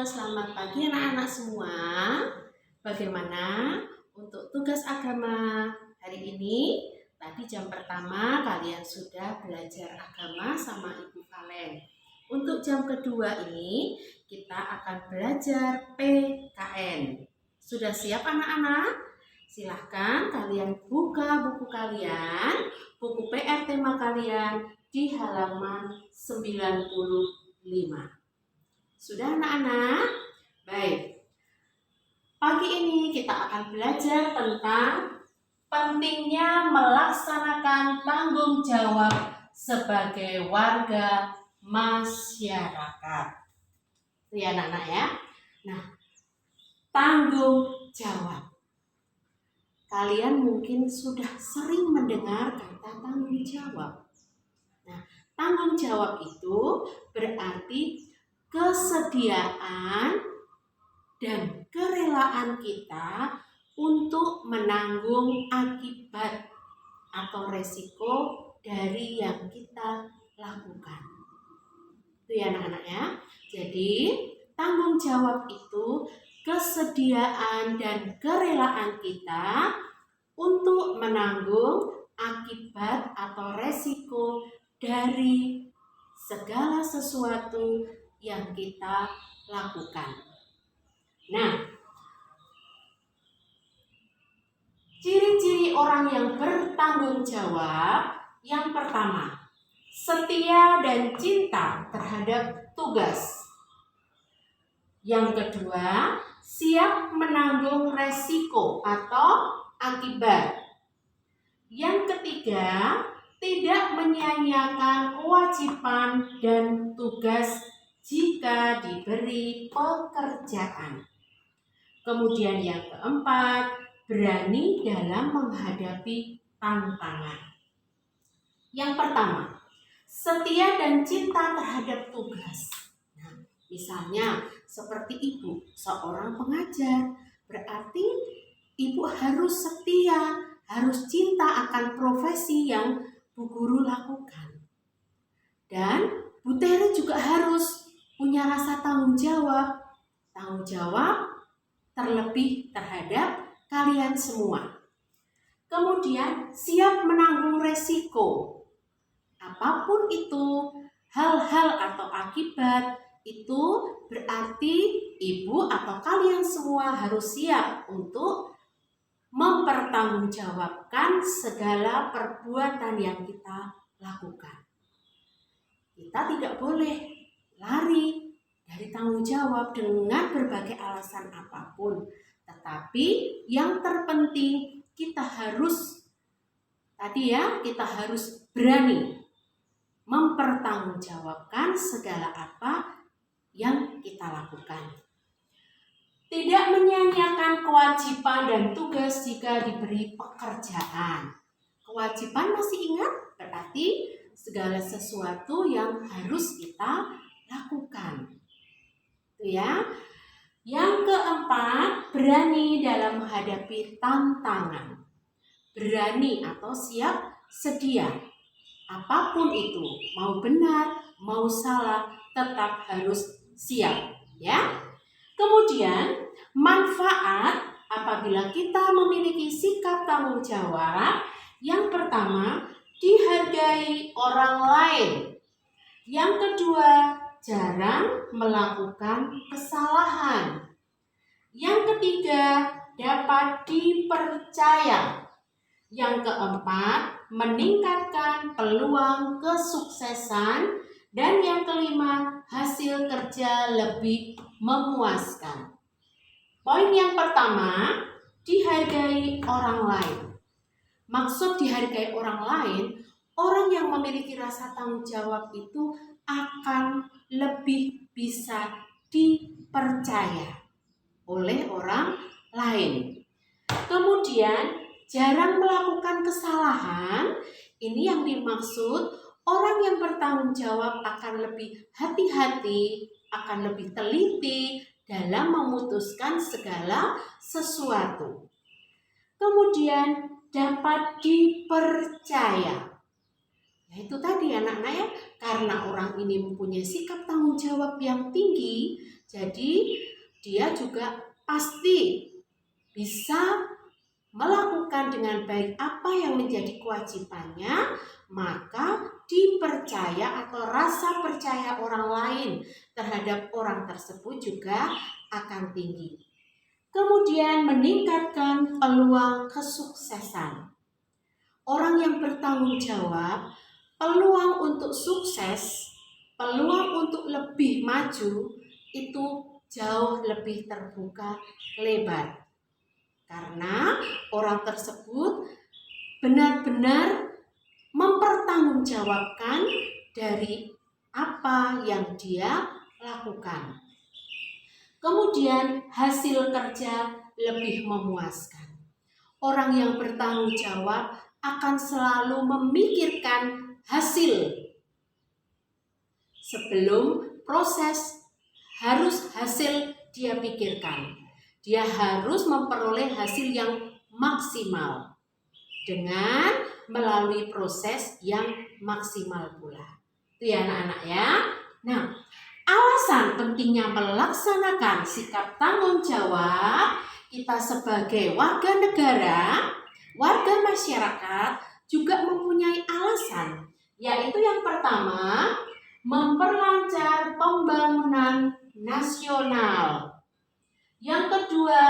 Selamat pagi anak-anak semua. Bagaimana untuk tugas agama hari ini? Tadi jam pertama kalian sudah belajar agama sama Ibu Valen. Untuk jam kedua ini kita akan belajar PKN. Sudah siap anak-anak? Silahkan kalian buka buku kalian, buku PR tema kalian di halaman 95. Sudah anak-anak? Baik. Pagi ini kita akan belajar tentang pentingnya melaksanakan tanggung jawab sebagai warga masyarakat. Itu ya anak-anak ya. Nah, tanggung jawab. Kalian mungkin sudah sering mendengar kata tanggung jawab. Nah, tanggung jawab itu berarti kesediaan dan kerelaan kita untuk menanggung akibat atau resiko dari yang kita lakukan. Itu ya anak-anak ya. Jadi tanggung jawab itu kesediaan dan kerelaan kita untuk menanggung akibat atau resiko dari segala sesuatu yang kita lakukan. Nah, ciri-ciri orang yang bertanggung jawab yang pertama, setia dan cinta terhadap tugas. Yang kedua, siap menanggung resiko atau akibat. Yang ketiga, tidak menyia-nyiakan kewajiban dan tugas jika diberi pekerjaan. Kemudian yang keempat, berani dalam menghadapi tantangan. Yang pertama, setia dan cinta terhadap tugas. Nah, misalnya seperti ibu, seorang pengajar, berarti ibu harus setia, harus cinta akan profesi yang Bu Guru lakukan. Dan Bu Tere juga harus punya rasa tanggung jawab terlebih terhadap kalian semua. Kemudian siap menanggung resiko. Apapun itu, hal-hal atau akibat itu berarti ibu atau kalian semua harus siap untuk mempertanggungjawabkan segala perbuatan yang kita lakukan. Kita tidak boleh lari dari tanggung jawab dengan berbagai alasan apapun. Tetapi yang terpenting kita harus berani mempertanggungjawabkan segala apa yang kita lakukan. Tidak menyia-nyiakan kewajiban dan tugas jika diberi pekerjaan. Kewajiban masih ingat? Berarti segala sesuatu yang harus kita lakukan. Itu ya. Yang keempat, berani dalam menghadapi tantangan. Berani atau siap sedia. Apapun itu, mau benar, mau salah, tetap harus siap, ya. Kemudian, manfaat apabila kita memiliki sikap tanggung jawab. Yang pertama, dihargai orang lain. Yang kedua, jarang melakukan kesalahan. Yang ketiga, dapat dipercaya. Yang keempat, meningkatkan peluang kesuksesan. Dan yang kelima, hasil kerja lebih memuaskan. Poin yang pertama, dihargai orang lain. Maksud dihargai orang lain, orang yang memiliki rasa tanggung jawab itu akan lebih bisa dipercaya oleh orang lain. Kemudian, jarang melakukan kesalahan. Ini yang dimaksud, orang yang bertanggung jawab akan lebih hati-hati, akan lebih teliti dalam memutuskan segala sesuatu. Kemudian, dapat dipercaya. Ya itu tadi anak-anak ya, karena orang ini mempunyai sikap tanggung jawab yang tinggi, Jadi dia juga pasti bisa melakukan dengan baik apa yang menjadi kewajibannya, maka dipercaya atau rasa percaya orang lain terhadap orang tersebut juga akan tinggi. Kemudian meningkatkan peluang kesuksesan. Orang yang bertanggung jawab, peluang untuk sukses, peluang untuk lebih maju itu jauh lebih terbuka lebar. Karena orang tersebut benar-benar mempertanggungjawabkan dari apa yang dia lakukan. Kemudian hasil kerja lebih memuaskan. Orang yang bertanggung jawab akan selalu memikirkan hasil sebelum proses. Harus hasil dia pikirkan. Dia harus memperoleh hasil yang maksimal dengan melalui proses yang maksimal pula. Itu ya anak-anak ya. Nah, alasan pentingnya melaksanakan sikap tanggung jawab kita sebagai warga negara, warga masyarakat juga mempunyai alasan, yaitu yang pertama, memperlancar pembangunan nasional. Yang kedua,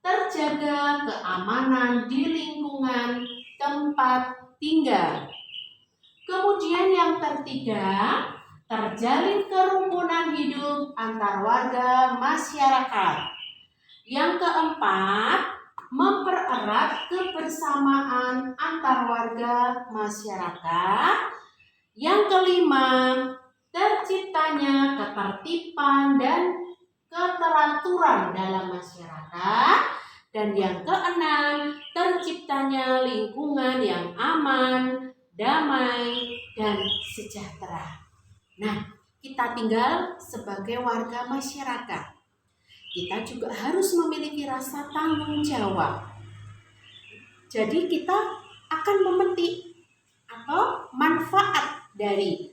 terjaga keamanan di lingkungan tempat tinggal. Kemudian yang ketiga, terjalin kerukunan hidup antar warga masyarakat. Yang keempat, mempererat kebersamaan antar warga masyarakat. Yang kelima, terciptanya ketertiban dan keteraturan dalam masyarakat. Dan yang keenam, terciptanya lingkungan yang aman, damai, dan sejahtera. Nah, kita tinggal sebagai warga masyarakat. Kita juga harus memiliki rasa tanggung jawab. Jadi kita akan memetik atau manfaat dari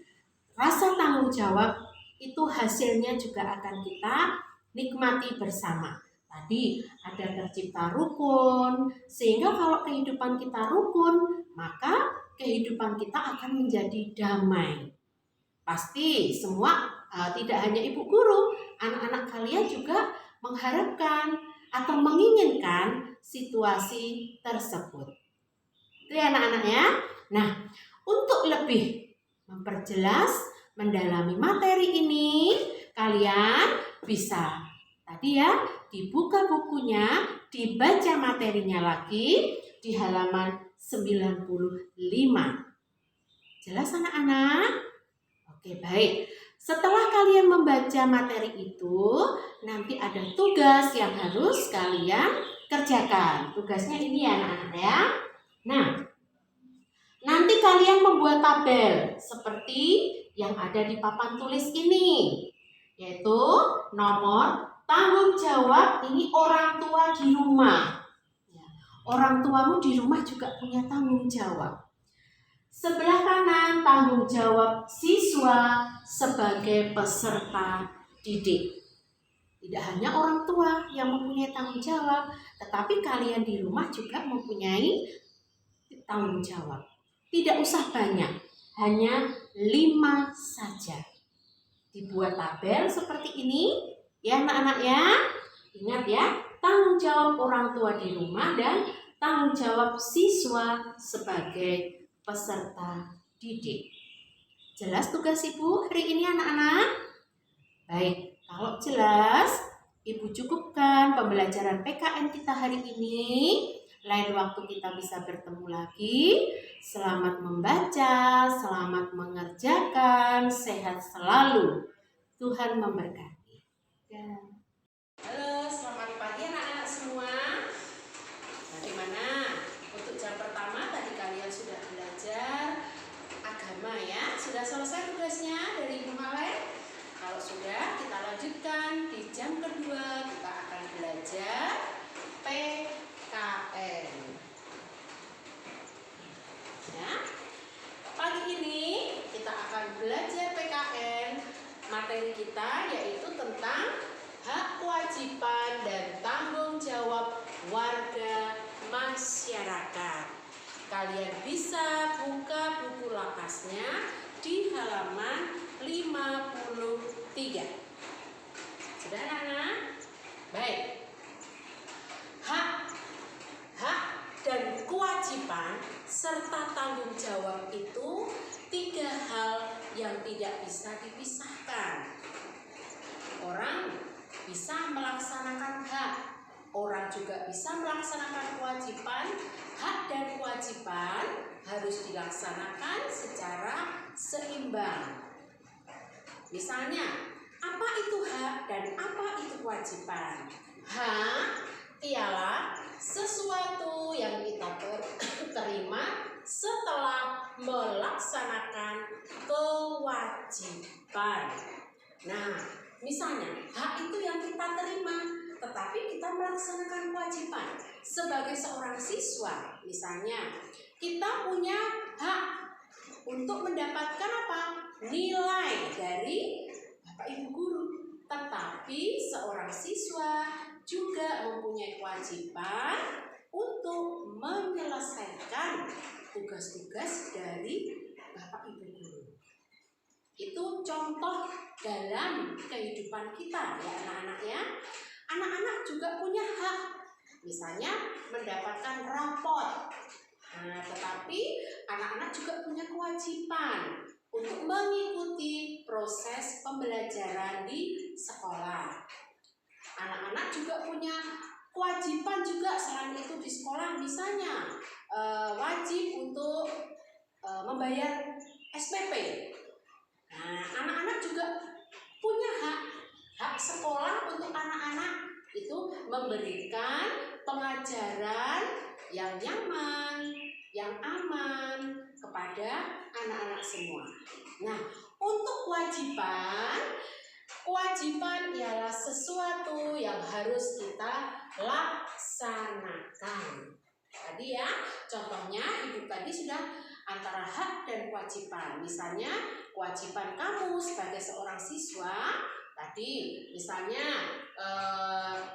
rasa tanggung jawab itu, hasilnya juga akan kita nikmati bersama. Tadi ada tercipta rukun, sehingga kalau kehidupan kita rukun, maka kehidupan kita akan menjadi damai. Pasti semua, tidak hanya ibu guru, anak-anak kalian juga mengharapkan atau menginginkan situasi tersebut. Itu ya anak-anak ya. Nah, untuk lebih memperjelas, mendalami materi ini, kalian bisa tadi ya dibuka bukunya, dibaca materinya lagi di halaman 95. Jelas anak-anak? Oke, baik. Setelah kalian membaca materi itu, nanti ada tugas yang harus kalian kerjakan. Tugasnya ini ya anak-anak ya. Nah, nanti kalian membuat tabel seperti yang ada di papan tulis ini, yaitu nomor tanggung jawab ini orang tua di rumah. Orang tuamu di rumah juga punya tanggung jawab. Sebelah kanan tanggung jawab siswa sebagai peserta didik. Tidak hanya orang tua yang mempunyai tanggung jawab, tetapi kalian di rumah juga mempunyai tanggung jawab. Tidak usah banyak, hanya 5 saja. Dibuat tabel seperti ini, ya anak-anak ya. Ingat ya, tanggung jawab orang tua di rumah dan tanggung jawab siswa sebagai peserta didik. Jelas tugas ibu hari ini anak-anak? Baik, kalau jelas, ibu cukupkan pembelajaran PKN kita hari ini. Lain waktu kita bisa bertemu lagi. Selamat membaca, selamat mengerjakan, sehat selalu. Tuhan memberkati. Halo, selamat pagi anak-anak semua. Bagaimana? Untuk jam pertama tadi kalian sudah belajar agama ya. Sudah selesai tugasnya dari Ibu Malek? Kalau sudah, kita lanjutkan di jam kedua. Kita akan belajar PKN. Ya. Pagi ini kita akan belajar PKN. Materi kita yaitu tentang Kalian bisa buka buku lapasnya di halaman 53. Sudah anak-anak? Baik. Hak dan kewajiban serta tanggung jawab itu 3 hal yang tidak bisa dipisahkan. Orang bisa melaksanakan hak, orang juga bisa melaksanakan kewajiban. Hak dan kewajiban harus dilaksanakan secara seimbang. Misalnya, apa itu hak dan apa itu kewajiban? Hak ialah sesuatu yang kita terima setelah melaksanakan kewajiban. Nah, misalnya hak itu yang kita terima, tetapi kita melaksanakan kewajiban. Sebagai seorang siswa, misalnya kita punya hak untuk mendapatkan apa? Nilai dari Bapak Ibu guru. Tetapi seorang siswa juga mempunyai kewajiban untuk menyelesaikan tugas-tugas dari Bapak Ibu guru. Itu contoh dalam kehidupan kita ya anak-anak ya. Anak-anak juga punya hak, misalnya mendapatkan rapor. Nah, tetapi anak-anak juga punya kewajiban untuk mengikuti proses pembelajaran di sekolah. Anak-anak juga punya kewajiban juga selain itu di sekolah, misalnya wajib untuk membayar SPP. Nah, anak-anak juga punya hak sekolah untuk anak-anak itu memberikan pengajaran yang nyaman, yang aman kepada anak-anak semua. Nah, untuk kewajiban ialah sesuatu yang harus kita laksanakan. Tadi ya, contohnya ibu tadi sudah antara hak dan kewajiban. Misalnya kewajiban kamu sebagai seorang siswa tadi, misalnya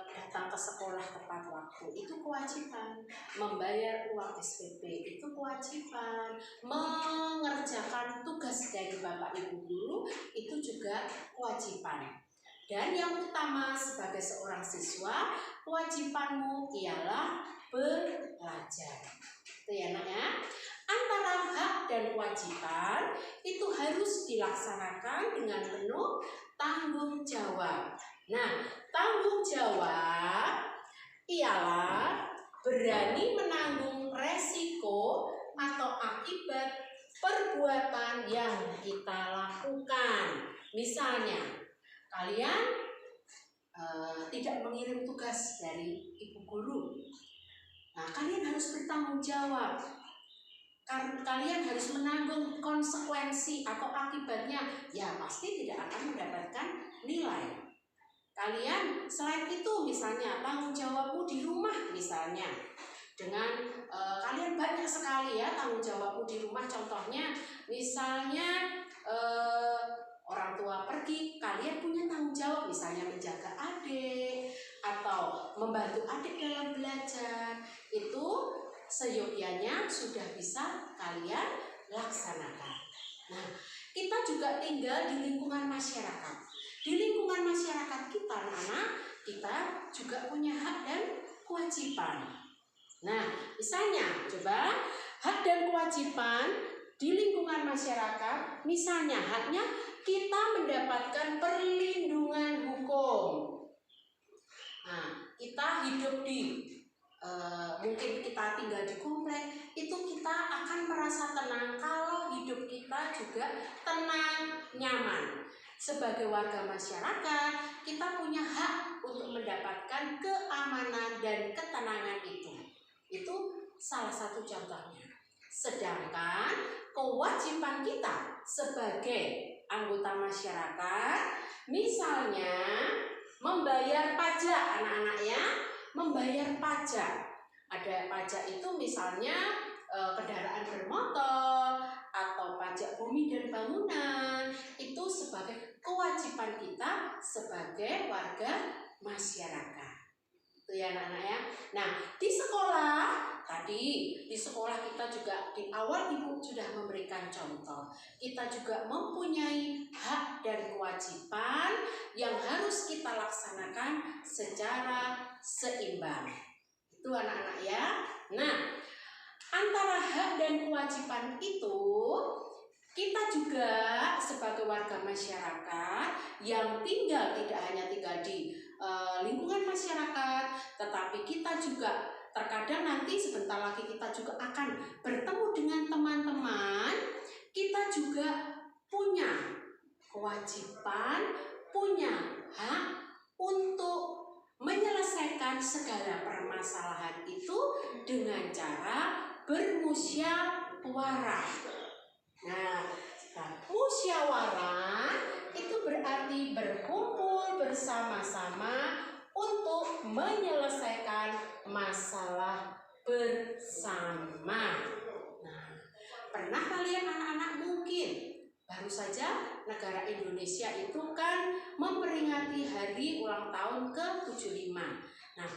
datang ke sekolah tepat waktu, itu kewajiban. Membayar uang SPP itu kewajiban. Mengerjakan tugas dari Bapak Ibu guru itu juga kewajiban. Dan yang utama sebagai seorang siswa, kewajibanmu ialah belajar. Itu ya nak ya. Antara hak dan kewajiban itu harus dilaksanakan dengan penuh tanggung jawab. Nah, tanggung jawab ialah berani menanggung resiko atau akibat perbuatan yang kita lakukan. Misalnya, kalian tidak mengirim tugas dari ibu guru. Nah, kalian harus bertanggung jawab. Kalian harus menanggung konsekuensi atau akibatnya. Ya, pasti tidak akan mendapatkan nilai. Kalian selain itu misalnya tanggung jawabmu di rumah misalnya. Dengan kalian banyak sekali ya tanggung jawabmu di rumah. Contohnya misalnya orang tua pergi, kalian punya tanggung jawab misalnya menjaga adik atau membantu adik dalam belajar. Itu seyogyanya sudah bisa kalian laksanakan. Nah, kita juga tinggal di lingkungan masyarakat. Di lingkungan masyarakat kita, anak-anak, kita juga punya hak dan kewajiban. Nah, misalnya, coba hak dan kewajiban di lingkungan masyarakat, misalnya haknya kita mendapatkan perlindungan hukum. Nah, kita hidup di mungkin kita tinggal di komplek, itu kita akan merasa tenang kalau hidup kita juga tenang, nyaman. Sebagai warga masyarakat, kita punya hak untuk mendapatkan keamanan dan ketenangan itu. Itu salah satu contohnya. Sedangkan kewajiban kita sebagai anggota masyarakat, misalnya membayar pajak anak-anak ya. Membayar pajak. Ada pajak itu misalnya kendaraan bermotor atau pajak bumi dan bangunan. Itu sebagai kewajiban kita sebagai warga masyarakat. Itu ya anak-anak ya. Nah, di sekolah kita juga di awal Ibu sudah memberikan contoh. Kita juga mempunyai hak dan kewajiban yang harus kita laksanakan secara seimbang. Itu anak-anak ya. Nah, antara hak dan kewajiban itu kita juga sebagai warga masyarakat yang tidak hanya tinggal di lingkungan masyarakat, tetapi kita juga terkadang nanti sebentar lagi kita juga akan bertemu dengan teman-teman. Kita juga punya kewajiban, punya hak untuk menyelesaikan segala permasalahan itu dengan cara bermusyawarah. Nah, musyawarah itu berarti berkumpul bersama-sama untuk menyelesaikan masalah bersama. Nah, pernah kalian anak-anak mungkin baru saja negara Indonesia itu kan memperingati hari ulang tahun ke-75. Nah,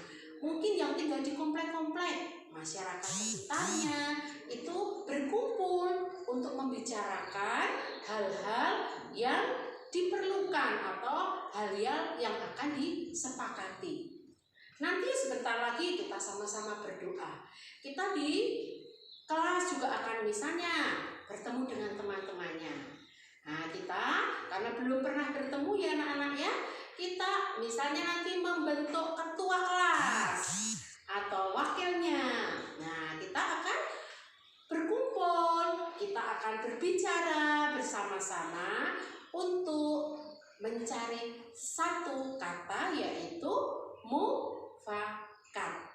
mungkin yang tinggal di komplek-komplek, masyarakat sekitarnya itu berkumpul untuk membicarakan hal-hal yang diperlukan atau hal-hal yang akan disepakati. Nanti sebentar lagi kita sama-sama berdoa. Kita di kelas juga akan misalnya bertemu dengan teman-temannya. Nah, kita karena belum pernah bertemu ya anak-anak ya, kita misalnya nanti membentuk ketua kelas atau wakilnya. Nah, kita akan berkumpul, kita akan berbicara bersama-sama untuk mencari satu kata yaitu mufakat.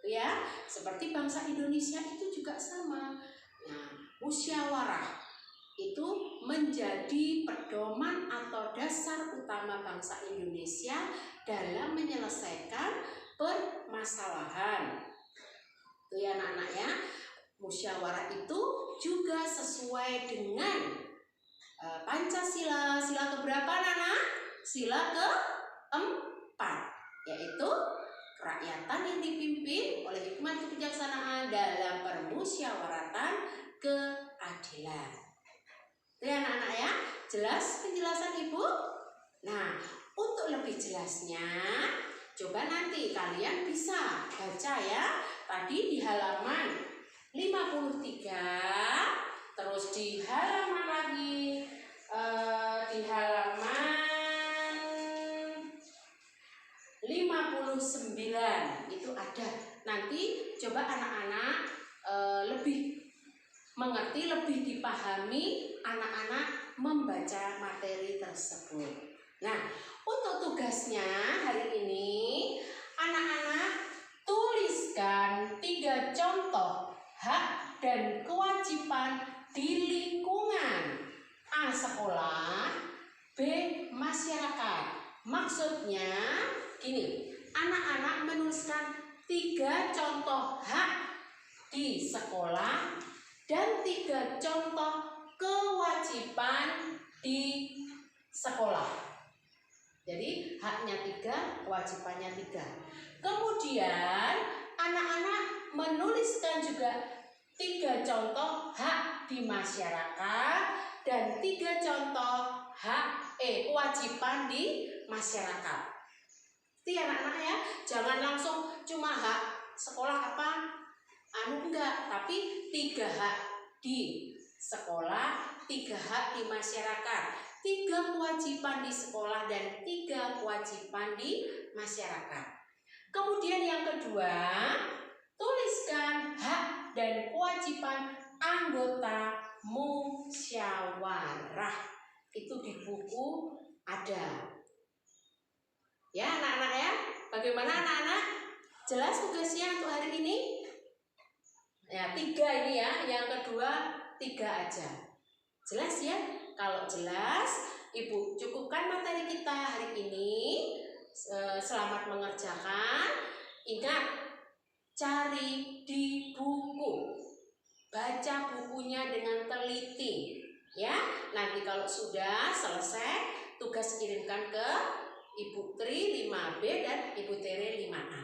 Ya, seperti bangsa Indonesia itu juga sama. Nah, musyawarah itu menjadi pedoman atau dasar utama bangsa Indonesia dalam menyelesaikan permasalahan. Itu ya anak-anak ya. Musyawarah itu juga sesuai dengan Pancasila. Sila keberapa anak-anak? Sila ke-4, yaitu kerakyatan yang dipimpin oleh hikmat kebijaksanaan dalam permusyawaratan keadilan. Itu ya anak-anak ya. Jelas penjelasan Ibu? Nah, untuk lebih jelasnya coba nanti kalian bisa baca ya. Tadi di halaman 53, terus di halaman lagi di halaman 59 itu ada. Nanti coba anak-anak lebih mengerti, lebih dipahami anak-anak membaca materi tersebut. Nah, untuk tugasnya hari ini anak-anak tuliskan 3 contoh hak dan kewajiban di lingkungan. A. Sekolah, B. Masyarakat. Maksudnya gini, anak-anak menuliskan 3 contoh hak di sekolah dan 3 contoh kewajiban di sekolah. Jadi haknya 3, kewajibannya 3. Kemudian anak-anak menuliskan juga 3 contoh hak di masyarakat dan 3 contoh kewajiban di masyarakat. Itu ya anak-anak ya. Jangan langsung cuma hak sekolah enggak, tapi 3 hak di sekolah, 3 hak di masyarakat, 3 kewajiban di sekolah dan 3 kewajiban di masyarakat. Kemudian yang kedua, tuliskan hak dan kewajiban anggota musyawarah. Itu di buku ada. Ya anak-anak ya. Bagaimana anak-anak? Jelas tugasnya untuk hari ini? Ya 3 ini ya. Yang kedua 3 aja. Jelas ya? Kalau jelas, Ibu cukupkan materi kita hari ini. Selamat mengerjakan. Ingat, cari di buku. Baca bukunya dengan teliti. Ya, nanti kalau sudah selesai, tugas kirimkan ke Ibu Tri 5B dan Ibu Tere 5A.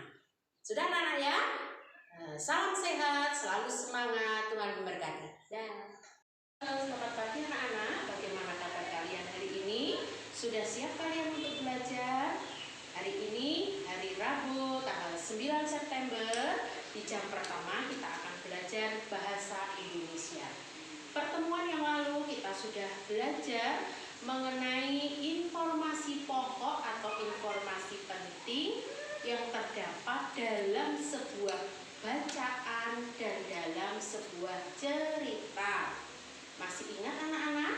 Sudah anak-anak ya? Salam sehat, selalu semangat, Tuhan memberkati. Halo, selamat pagi anak-anak. Bagaimana kabar kalian hari ini? Sudah siap kalian untuk belajar? Hari ini hari Rabu tanggal 9 September di jam pertama kita akan belajar bahasa Indonesia. Pertemuan yang lalu kita sudah belajar mengenai informasi pokok atau informasi penting yang terdapat dalam sebuah bacaan dan dalam sebuah cerita. Masih ingat anak-anak?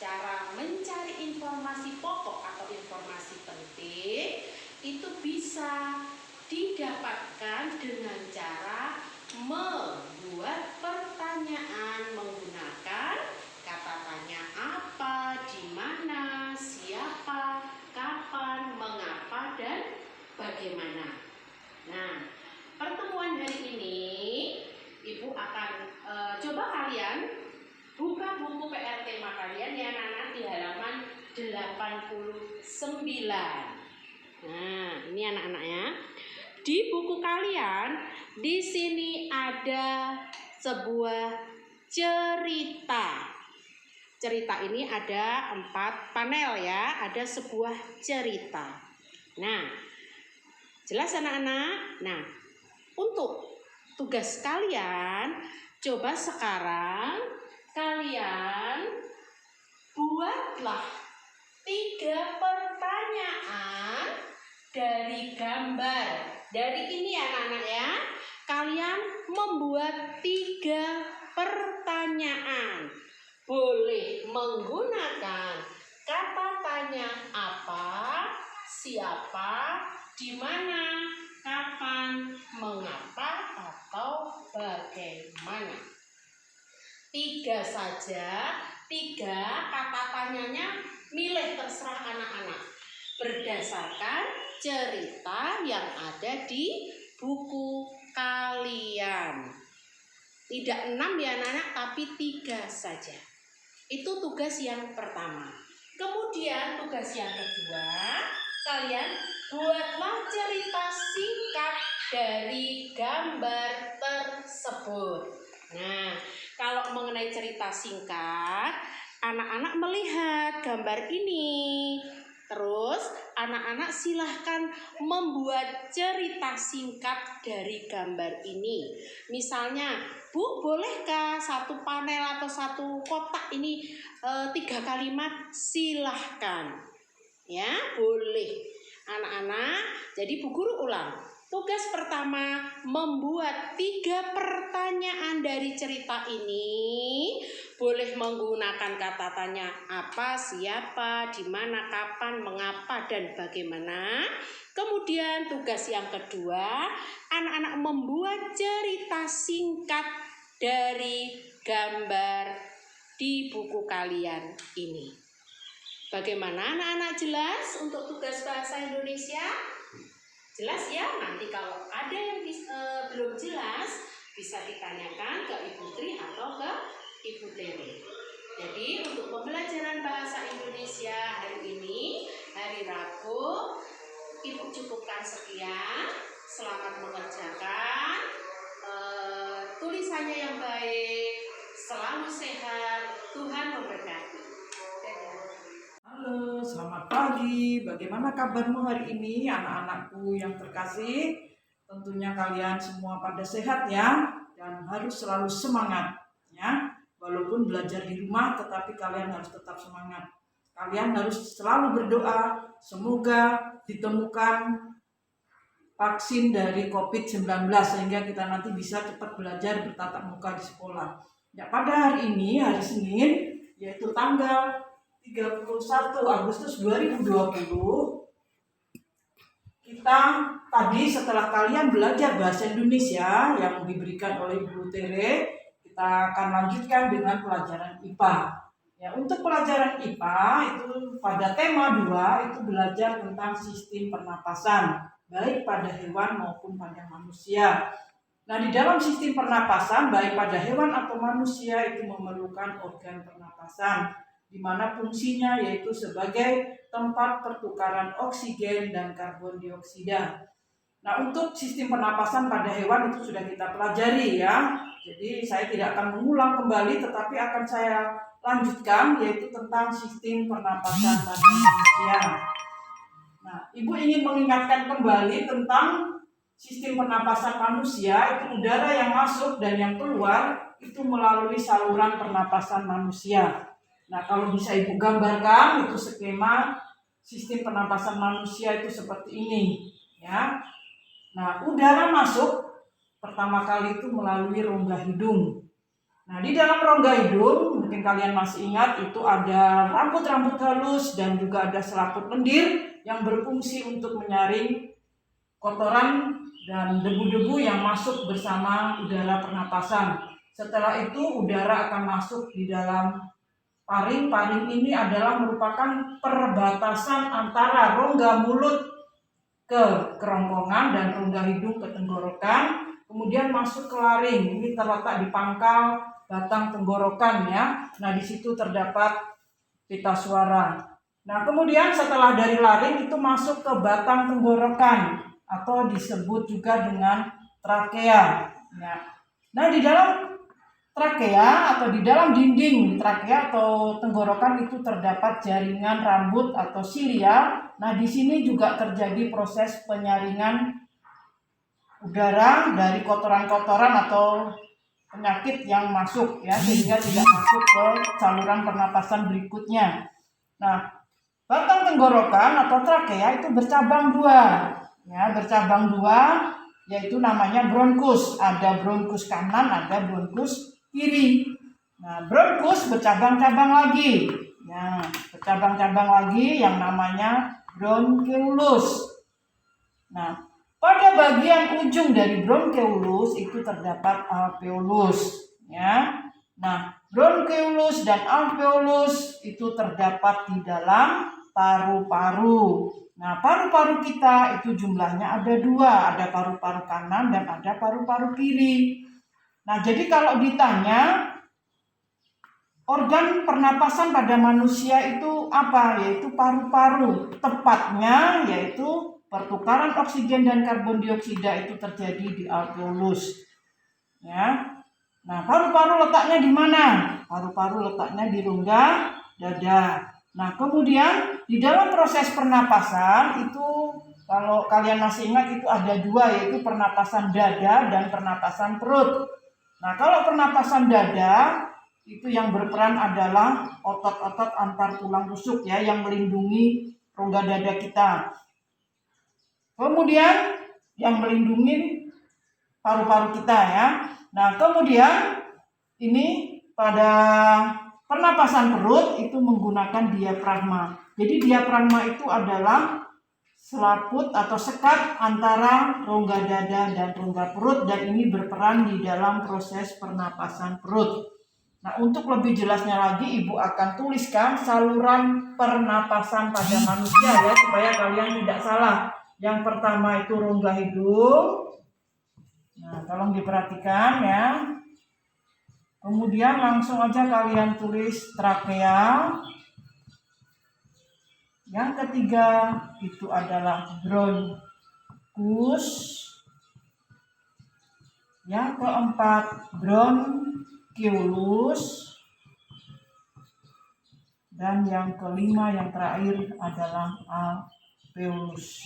Cara mencari informasi pokok atau informasi penting itu bisa didapatkan dengan cara membuat pertanyaan menggunakan kata tanya apa, di mana, siapa, kapan, mengapa, dan bagaimana. Nah, pertemuan hari ini Ibu akan coba kalian buka buku PR tema kalian ya anak-anak di halaman 89. Nah, ini anak-anak ya. Di buku kalian di sini ada sebuah cerita. Cerita ini ada 4 panel ya, ada sebuah cerita. Nah, jelas anak-anak? Nah, untuk tugas kalian, coba sekarang kalian buatlah 3 pertanyaan dari gambar. Dari ini anak-anak ya, kalian membuat 3 pertanyaan. Boleh menggunakan kata tanya apa, siapa, di mana, kapan, mengapa, atau bagaimana. 3 saja, 3 kata tanyanya milih terserah anak-anak berdasarkan cerita yang ada di buku kalian. Tidak 6 ya anak-anak, tapi 3 saja. Itu tugas yang pertama. Kemudian tugas yang kedua, kalian buatlah cerita singkat dari gambar tersebut. Nah, kalau mengenai cerita singkat, anak-anak melihat gambar ini. Terus anak-anak silahkan membuat cerita singkat dari gambar ini. Misalnya, Bu, bolehkah 1 panel atau 1 kotak ini 3 kalimat? Silahkan. Ya, boleh. Anak-anak, jadi Bu Guru ulang. Tugas pertama, membuat 3 pertanyaan dari cerita ini. Boleh menggunakan kata tanya apa, siapa, di mana, kapan, mengapa, dan bagaimana. Kemudian tugas yang kedua, anak-anak membuat cerita singkat dari gambar di buku kalian ini. Bagaimana anak-anak, jelas untuk tugas bahasa Indonesia? Jelas ya, nanti kalau ada yang belum jelas bisa ditanyakan ke Ibu Tri atau ke Ibu Tere. Jadi untuk pembelajaran bahasa Indonesia hari ini, hari Rabu, Ibu cukupkan sekian. Selamat mengerjakan tulisannya yang baik, selalu sehat, Tuhan memberkati. Halo, selamat pagi. Bagaimana kabarmu hari ini, anak-anakku yang terkasih? Tentunya kalian semua pada sehat ya, dan harus selalu semangat ya. Walaupun belajar di rumah, tetapi kalian harus tetap semangat. Kalian harus selalu berdoa, semoga ditemukan vaksin dari COVID-19 sehingga kita nanti bisa cepat belajar bertatap muka di sekolah. Ya, pada hari ini, hari Senin, yaitu tanggal 31 Agustus 2020, kita tadi setelah kalian belajar bahasa Indonesia yang diberikan oleh Ibu Tere, kita akan lanjutkan dengan pelajaran IPA. Ya, untuk pelajaran IPA itu pada tema 2 itu belajar tentang sistem pernapasan, baik pada hewan maupun pada manusia. Nah, di dalam sistem pernapasan, baik pada hewan atau manusia itu memerlukan organ pernapasan. di mana fungsinya yaitu sebagai tempat pertukaran oksigen dan karbon dioksida. Nah, untuk sistem pernapasan pada hewan itu sudah kita pelajari ya. Jadi saya tidak akan mengulang kembali, tetapi akan saya lanjutkan yaitu tentang sistem pernapasan pada manusia. Nah, Ibu ingin mengingatkan kembali tentang sistem pernapasan manusia, itu udara yang masuk dan yang keluar itu melalui saluran pernapasan manusia. Nah, kalau bisa Ibu gambarkan itu skema sistem pernapasan manusia itu seperti ini, ya. Nah, udara masuk pertama kali itu melalui rongga hidung. Nah, di dalam rongga hidung, mungkin kalian masih ingat itu ada rambut-rambut halus dan juga ada selaput lendir yang berfungsi untuk menyaring kotoran dan debu-debu yang masuk bersama udara pernapasan. Setelah itu udara akan masuk di dalam paring. Paring ini adalah merupakan perbatasan antara rongga mulut ke kerongkongan dan rongga hidung ke tenggorokan. Kemudian masuk ke laring. Ini terletak di pangkal batang tenggorokan ya. Nah, di situ terdapat pita suara. Nah, kemudian setelah dari laring itu masuk ke batang tenggorokan atau disebut juga dengan trakea. Nah, di dalam trakea atau di dalam dinding trakea atau tenggorokan itu terdapat jaringan rambut atau silia. Nah, di sini juga terjadi proses penyaringan udara dari kotoran-kotoran atau penyakit yang masuk ya, sehingga tidak masuk ke saluran pernapasan berikutnya. Nah, batang tenggorokan atau trakea itu bercabang dua. Ya, bercabang dua, yaitu namanya bronkus. Ada bronkus kanan, ada bronkus kiri. Nah, bronkus bercabang-cabang lagi. Ya, bercabang-cabang lagi yang namanya bronkeolus. Nah, pada bagian ujung dari bronkeolus itu terdapat alveolus. Ya, nah, bronkeolus dan alveolus itu terdapat di dalam paru-paru. Nah, paru-paru kita itu jumlahnya ada dua, ada paru-paru kanan dan ada paru-paru kiri. Nah, jadi kalau ditanya organ pernapasan pada manusia itu apa? Yaitu paru-paru. Tepatnya yaitu pertukaran oksigen dan karbon dioksida itu terjadi di alveolus. Ya. Nah, paru-paru letaknya di mana? Paru-paru letaknya di rongga dada. Nah, kemudian di dalam proses pernapasan itu kalau kalian masih ingat itu ada dua, yaitu pernapasan dada dan pernapasan perut. Nah, kalau pernapasan dada itu yang berperan adalah otot-otot antar tulang rusuk ya yang melindungi rongga dada kita. Kemudian yang melindungi paru-paru kita ya. Nah, kemudian ini pada pernapasan perut itu menggunakan diafragma. Jadi diafragma itu adalah selaput atau sekat antara rongga dada dan rongga perut dan ini berperan di dalam proses pernapasan perut. Nah, untuk lebih jelasnya lagi Ibu akan tuliskan saluran pernapasan pada manusia ya supaya kalian tidak salah. Yang pertama itu rongga hidung. Nah, tolong diperhatikan ya. Kemudian langsung aja kalian tulis trakea. Yang ketiga itu adalah bronkus. Yang keempat bronkeolus. Dan yang kelima yang terakhir adalah alveolus.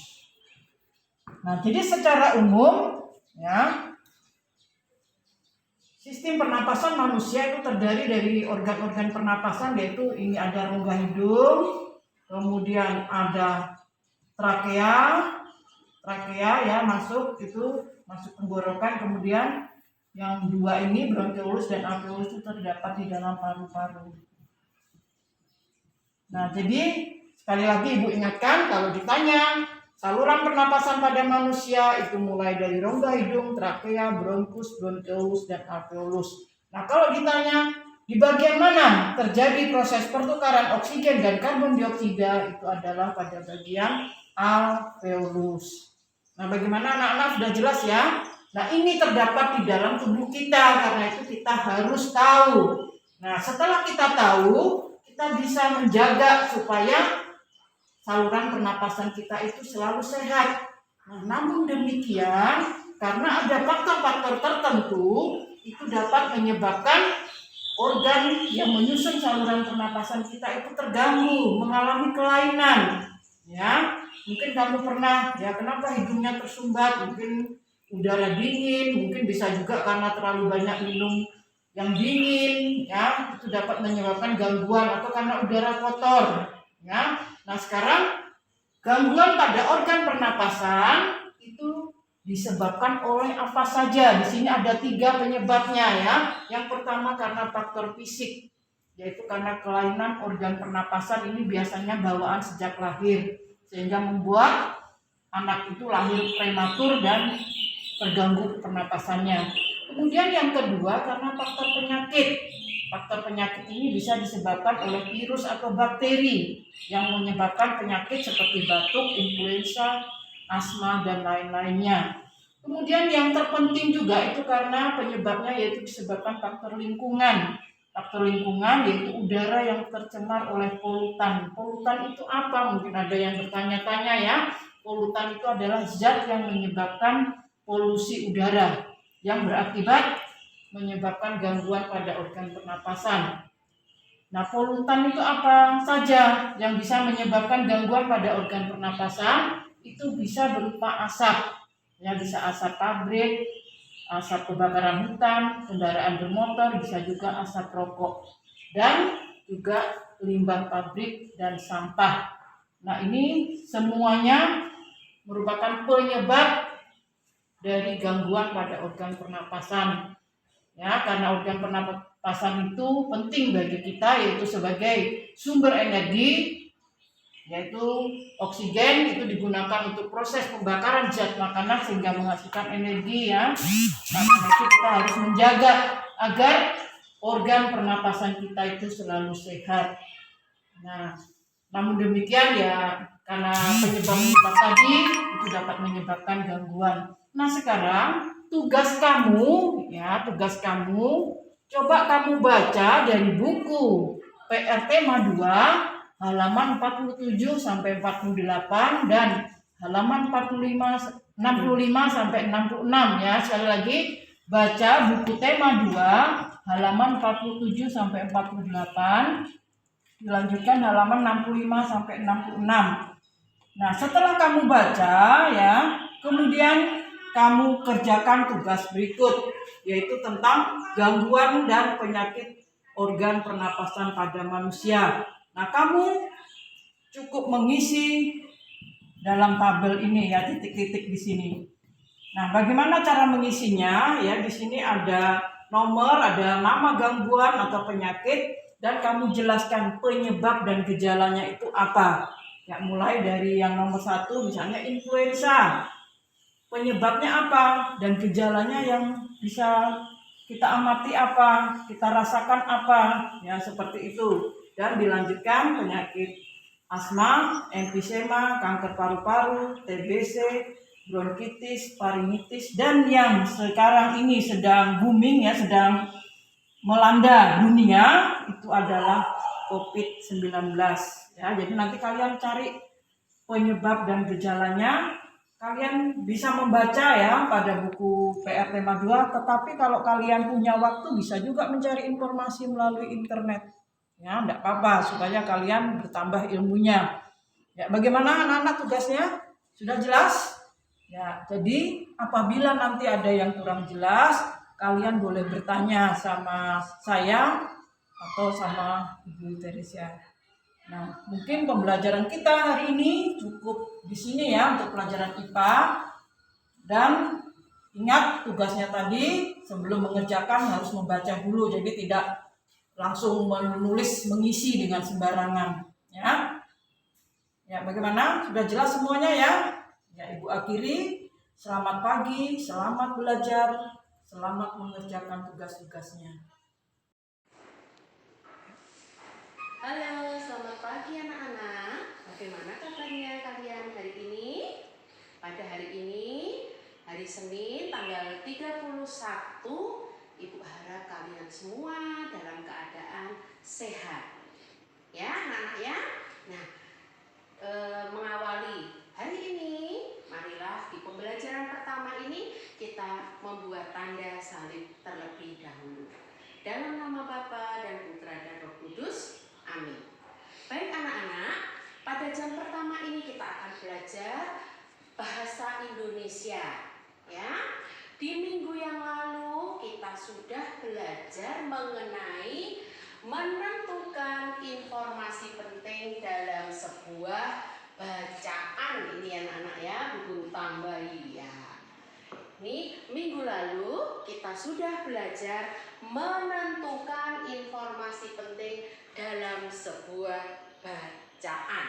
Nah, jadi secara umum ya sistem pernapasan manusia itu terdiri dari organ-organ pernapasan, yaitu ini ada rongga hidung, kemudian ada trakea ya masuk tenggorokan, kemudian yang dua ini bronkeolus dan alveolus itu terdapat di dalam paru-paru. Nah, jadi sekali lagi Ibu ingatkan kalau ditanya saluran pernapasan pada manusia itu mulai dari rongga hidung, trakea, bronkus, bronkeolus, dan alveolus. Nah, kalau ditanya di bagian mana terjadi proses pertukaran oksigen dan karbon dioksida itu adalah pada bagian alveolus. Nah, bagaimana anak-anak sudah jelas ya? Nah, ini terdapat di dalam tubuh kita, karena itu kita harus tahu. Nah, setelah kita tahu, kita bisa menjaga supaya saluran pernapasan kita itu selalu sehat. Nah, namun demikian, karena ada faktor-faktor tertentu, itu dapat menyebabkan organ yang menyusun saluran pernapasan kita itu terganggu, mengalami kelainan. Ya, mungkin kamu pernah, ya kenapa hidungnya tersumbat, mungkin udara dingin, mungkin bisa juga karena terlalu banyak minum yang dingin, ya itu dapat menyebabkan gangguan, atau karena udara kotor. Ya, nah sekarang gangguan pada organ pernapasan itu disebabkan oleh apa saja? Di sini ada 3 penyebabnya ya. Yang pertama karena faktor fisik, yaitu karena kelainan organ pernapasan ini biasanya bawaan sejak lahir, sehingga membuat anak itu lahir prematur dan terganggu pernapasannya. Kemudian yang kedua karena faktor penyakit. Faktor penyakit ini bisa disebabkan oleh virus atau bakteri yang menyebabkan penyakit seperti batuk, influenza, asma, dan lain-lainnya. Kemudian yang terpenting juga itu karena penyebabnya yaitu disebabkan faktor lingkungan. Faktor lingkungan yaitu udara yang tercemar oleh polutan. Polutan itu apa? Mungkin ada yang bertanya-tanya ya. Polutan itu adalah zat yang menyebabkan polusi udara yang berakibat menyebabkan gangguan pada organ pernapasan. Nah, polutan itu apa saja yang bisa menyebabkan gangguan pada organ pernapasan? Itu bisa berupa asap, ya bisa asap pabrik, asap kebakaran hutan, kendaraan bermotor, bisa juga asap rokok, dan juga limbah pabrik dan sampah. Nah, ini semuanya merupakan penyebab dari gangguan pada organ pernapasan. Ya, karena organ pernapasan itu penting bagi kita, yaitu sebagai sumber energi, yaitu oksigen itu digunakan untuk proses pembakaran zat makanan sehingga menghasilkan energi ya. Maka itu kita harus menjaga agar organ pernapasan kita itu selalu sehat. Nah, namun demikian ya karena penyebab tadi itu dapat menyebabkan gangguan. Nah, sekarang tugas kamu coba kamu baca dari buku PR Tema 2 halaman 47 sampai 48 dan halaman 65 sampai 66 ya. Sekali lagi baca buku Tema 2 halaman 47 sampai 48, dilanjutkan halaman 65 sampai 66. Nah, setelah kamu baca ya, kemudian kamu kerjakan tugas berikut, yaitu tentang gangguan dan penyakit organ pernapasan pada manusia. Nah, kamu cukup mengisi dalam tabel ini ya, titik-titik di sini. Nah, bagaimana cara mengisinya? Ya, di sini ada nomor, ada nama gangguan atau penyakit, dan kamu jelaskan penyebab dan gejalanya itu apa. Ya, mulai dari yang nomor 1 misalnya influenza. Penyebabnya apa dan gejalanya yang bisa kita amati apa, kita rasakan apa, ya seperti itu. Dan dilanjutkan penyakit asma, emfisema, kanker paru-paru, TBC, bronkitis, faringitis, dan yang sekarang ini sedang booming ya, sedang melanda dunia itu adalah COVID-19 ya. Jadi nanti kalian cari penyebab dan gejalanya, kalian bisa membaca ya pada buku PR Tema 2, tetapi kalau kalian punya waktu bisa juga mencari informasi melalui internet. Ya, enggak apa-apa supaya kalian bertambah ilmunya. Ya, bagaimana anak-anak tugasnya? Sudah jelas? Ya, jadi apabila nanti ada yang kurang jelas, kalian boleh bertanya sama saya atau sama Ibu Teresia. Nah, mungkin pembelajaran kita hari ini cukup di sini ya untuk pelajaran IPA. Dan ingat tugasnya tadi, sebelum mengerjakan harus membaca dulu, jadi tidak langsung menulis mengisi dengan sembarangan ya. Ya, bagaimana? Sudah jelas semuanya ya? Ya, Ibu akhiri. Selamat pagi, selamat belajar, selamat mengerjakan tugas-tugasnya. Halo, selamat pagi anak-anak. Bagaimana kabarnya kalian hari ini? Pada hari ini, hari Senin tanggal 31, Ibu harap kalian semua dalam keadaan sehat. Ya, anak-anak ya. Nah, mengawali hari ini, marilah di pembelajaran pertama ini kita membuat tanda salib terlebih dahulu. Dalam nama Bapa dan Putra dan Roh Kudus. Amin. Baik anak-anak, pada jam pertama ini kita akan belajar bahasa Indonesia. Ya, di minggu yang lalu kita sudah belajar mengenai menentukan informasi penting dalam sebuah bacaan. Ini anak-anak ya, buku tambahi ya. Ini minggu lalu kita sudah belajar menentukan informasi penting dalam sebuah bacaan.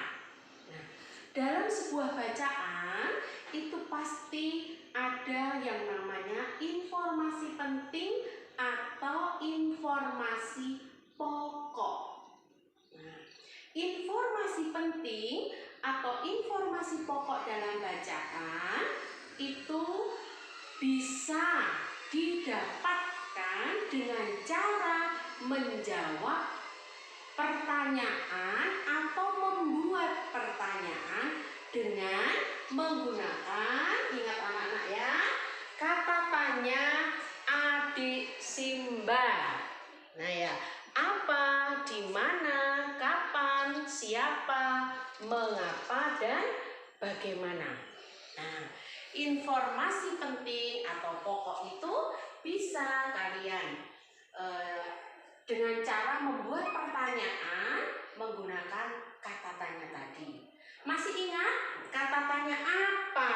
Nah, dalam sebuah bacaan itu pasti ada yang namanya informasi penting atau informasi pokok. Nah, informasi penting atau informasi pokok dalam bacaan itu bisa didapatkan dengan cara menjawab pertanyaan atau membuat pertanyaan dengan menggunakan, ingat anak-anak ya, kata tanya adik Simba. Nah ya, apa, di mana, kapan, siapa, mengapa, dan bagaimana. Nah, informasi penting atau pokok itu bisa kalian dengan cara membuat pertanyaan menggunakan kata tanya tadi. Masih ingat kata tanya apa?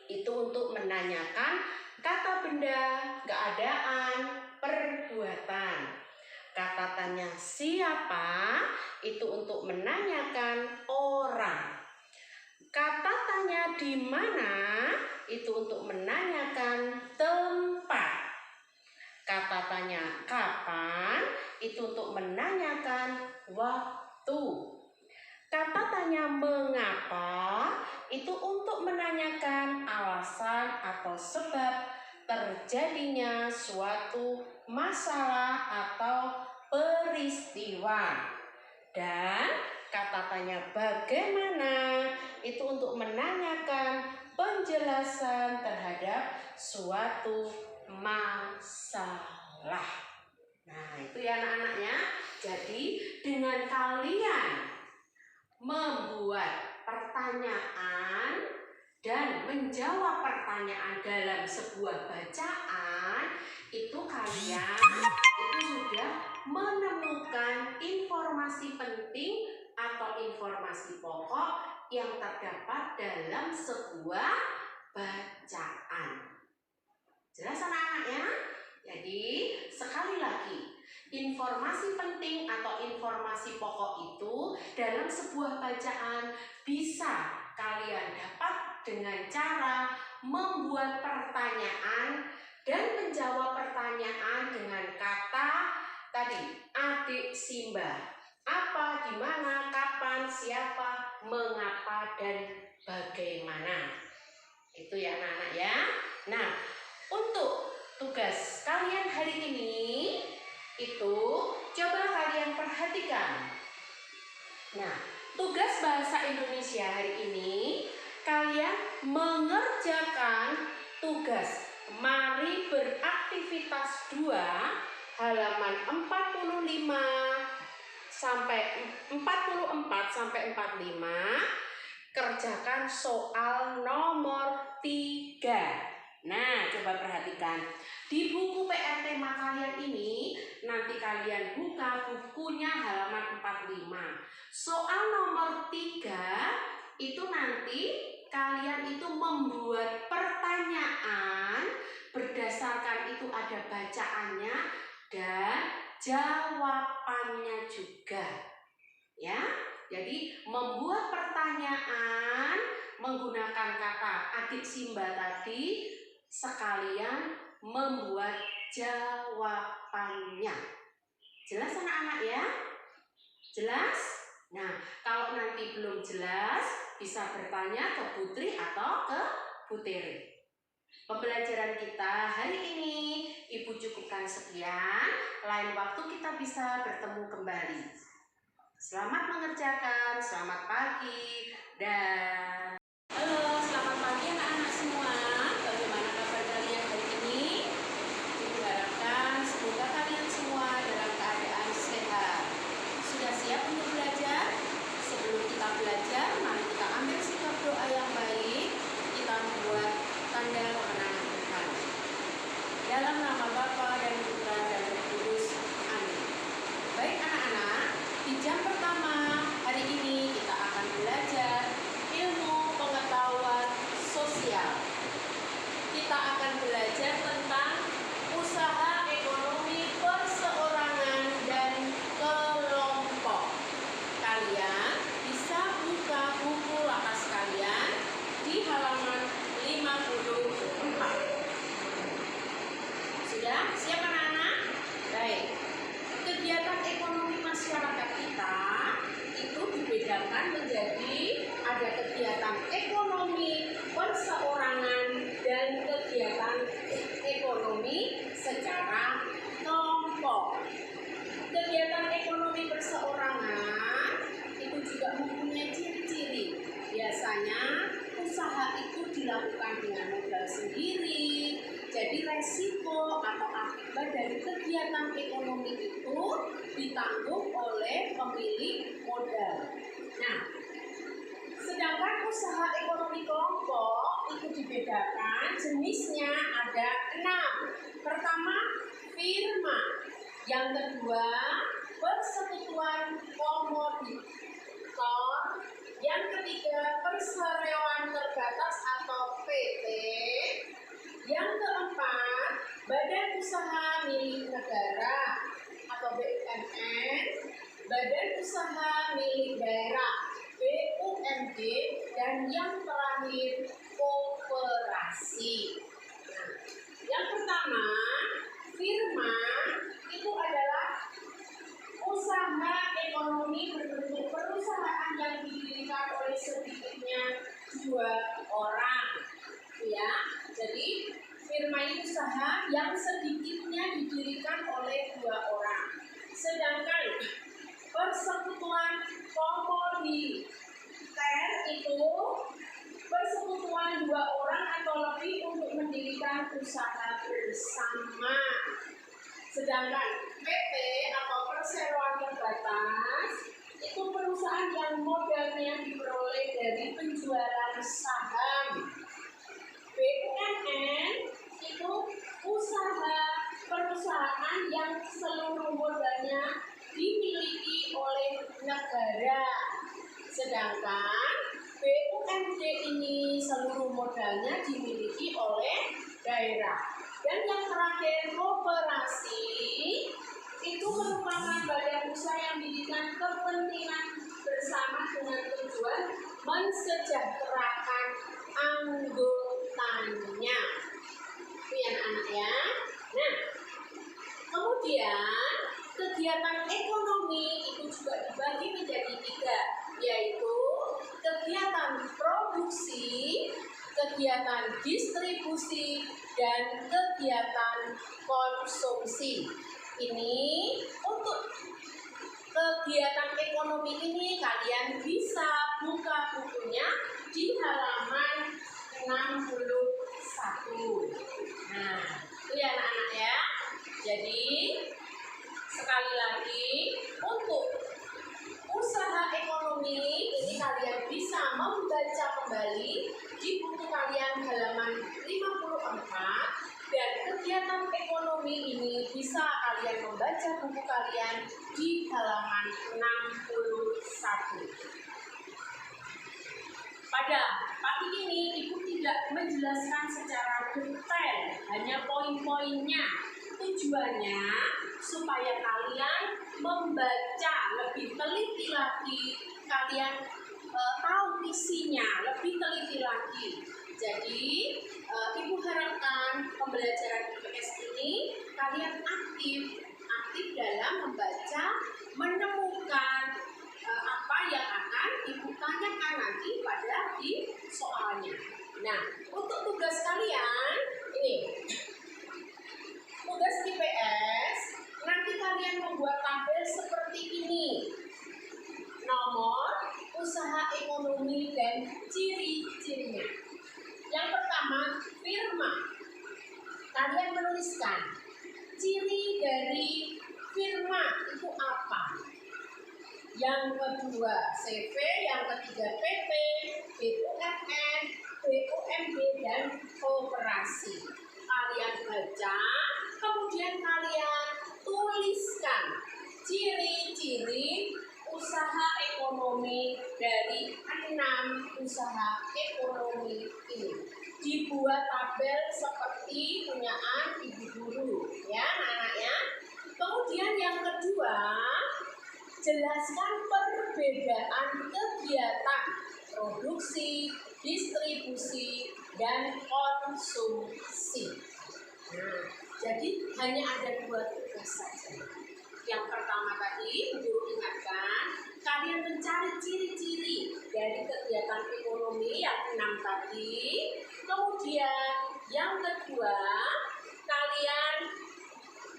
Itu untuk menanyakan kata benda, keadaan, perbuatan. Kata tanya siapa itu untuk menanyakan orang. Kata tanya di mana itu untuk menanyakan tempat. Kata tanya kapan itu untuk menanyakan waktu. Kata tanya mengapa itu untuk menanyakan alasan atau sebab terjadinya suatu masalah atau peristiwa. Dan kata tanya bagaimana itu untuk menanyakan penjelasan terhadap suatu masalah. Nah, itu ya anak-anaknya. Jadi dengan kalian membuat pertanyaan dan menjawab pertanyaan dalam sebuah bacaan, itu kalian itu sudah menemukan informasi penting atau informasi pokok yang terdapat dalam sebuah bacaan. Jelas anak-anak ya? Jadi sekali lagi, informasi penting atau informasi pokok itu dalam sebuah bacaan bisa kalian dapat dengan cara membuat pertanyaan dan menjawab pertanyaan dengan kata tadi adik Simba. Apa, di mana, kapan, siapa, mengapa, dan bagaimana. Itu ya anak-anak ya. Nah, untuk tugas kalian hari ini itu coba kalian perhatikan. Nah, tugas bahasa Indonesia hari ini kalian mengerjakan tugas mari beraktivitas 2 halaman 45 sampai 44 sampai 45, kerjakan soal nomor 3. Nah, coba perhatikan. Di buku PR tema kalian ini, nanti kalian buka bukunya halaman 45. Soal nomor 3, itu nanti kalian itu membuat pertanyaan, berdasarkan itu ada bacaannya dan jawabannya juga. Ya, jadi membuat pertanyaan menggunakan kata adik Simba tadi, sekalian membuat jawabannya. Jelas anak-anak ya? Jelas? Nah, kalau nanti belum jelas, bisa bertanya ke Putri atau ke Putri. Pembelajaran kita hari ini Ibu cukupkan sekian. Lain waktu kita bisa bertemu kembali. Selamat mengerjakan, selamat pagi, dan halo, selamat pagi anak-anak semua. Bagaimana kabar kalian hari ini? Diharapkan semoga kalian semua dalam keadaan sehat. Sudah siap untuk belajar? Sebelum kita belajar, mari kita ambil sikap doa yang baik. Kita membuat tanda kemenangan Tuhan. Dalam nama Bapa dan Putra dan Roh Kudus. Amin. Baik anak-anak, di jam pertama hari ini kita akan belajar ilmu pengetahuan sosial. Kita akan belajar tentang usaha ekonomi perseorangan dan kelompok. Kalian bisa buka buku lakas kalian di halaman 54. Sudah siap anak-anak? Baik. Kegiatan ekonomi masyarakat kita itu dibedakan menjadi ada kegiatan ekonomi perseorangan dan kegiatan ekonomi secara kelompok. Kegiatan ekonomi perseorangan itu juga mempunyai ciri-ciri. Biasanya usaha itu dilakukan dengan modal sendiri. Jadi resiko atau akibat dari kegiatan ekonomi itu ditanggung oleh pemilik modal. Nah, sedangkan usaha ekonomi kelompok itu dibedakan, jenisnya ada 6. Pertama, firma. Yang kedua, persekutuan komoditor. Yang ketiga, perseroan terbatas atau PT. Yang keempat, badan usaha milik negara atau BUMN, badan usaha milik daerah BUMD, dan yang terakhir koperasi. Nah, yang pertama, firma itu adalah usaha ekonomi berbentuk perusahaan yang didirikan oleh sedikitnya 2 orang. Ya, jadi firma ini usaha yang sedikitnya didirikan oleh 2 orang. Sedangkan persekutuan komoditer itu persekutuan 2 orang atau lebih untuk mendirikan usaha bersama. Sedangkan PT atau perseroan terbatas itu perusahaan yang modalnya diperoleh dari penjualan saham. BUMN itu perusahaan yang seluruh modalnya dimiliki oleh negara. Sedangkan BUMD ini seluruh modalnya dimiliki oleh daerah. Dan yang terakhir, koperasi itu merupakan badan usaha yang didirikan kepentingan bersama dengan tujuan mensejahterakan anggotanya. Itu ya anak-anak ya. Nah, kemudian kegiatan ekonomi itu juga dibagi menjadi 3, yaitu kegiatan produksi, kegiatan distribusi, dan kegiatan konsumsi. Ini untuk kegiatan ekonomi ini kalian bisa buka bukunya di halaman 61. Nah, itu ya anak-anak ya. Jadi sekali lagi, untuk usaha ekonomi ini kalian bisa membaca kembali di buku kalian halaman 54. Dan kegiatan ekonomi ini bisa kalian membaca buku kalian di halaman 61. Pada pagi ini Ibu tidak menjelaskan secara detail, hanya poin-poinnya. Tujuannya supaya kalian membaca lebih teliti lagi, kalian tahu isinya lebih teliti lagi. Jadi Ibu harapkan pembelajaran IPS ini kalian aktif dalam membaca, menemukan apa yang akan Ibu tanyakan nanti pada di soalnya. Nah, untuk tugas kalian ini, tugas IPS nanti kalian membuat tabel seperti ini. jelaskan. Ciri dari firma itu apa? Yang kedua CV, yang ketiga PP, BUMN, BUMD, dan koperasi. Kalian baca, kemudian kalian tuliskan ciri-ciri usaha ekonomi dari 6 usaha ekonomi ini. Dibuat tabel seperti punyaan ibu guru, ya anak-anak ya. Kemudian yang kedua, jelaskan perbedaan kegiatan produksi, distribusi, dan konsumsi. Nah, jadi hanya ada 2 tugas saja. Yang pertama tadi, guru ingatkan, kalian mencari ciri-ciri dari kegiatan ekonomi yang 6 tadi. Kemudian yang kedua, kalian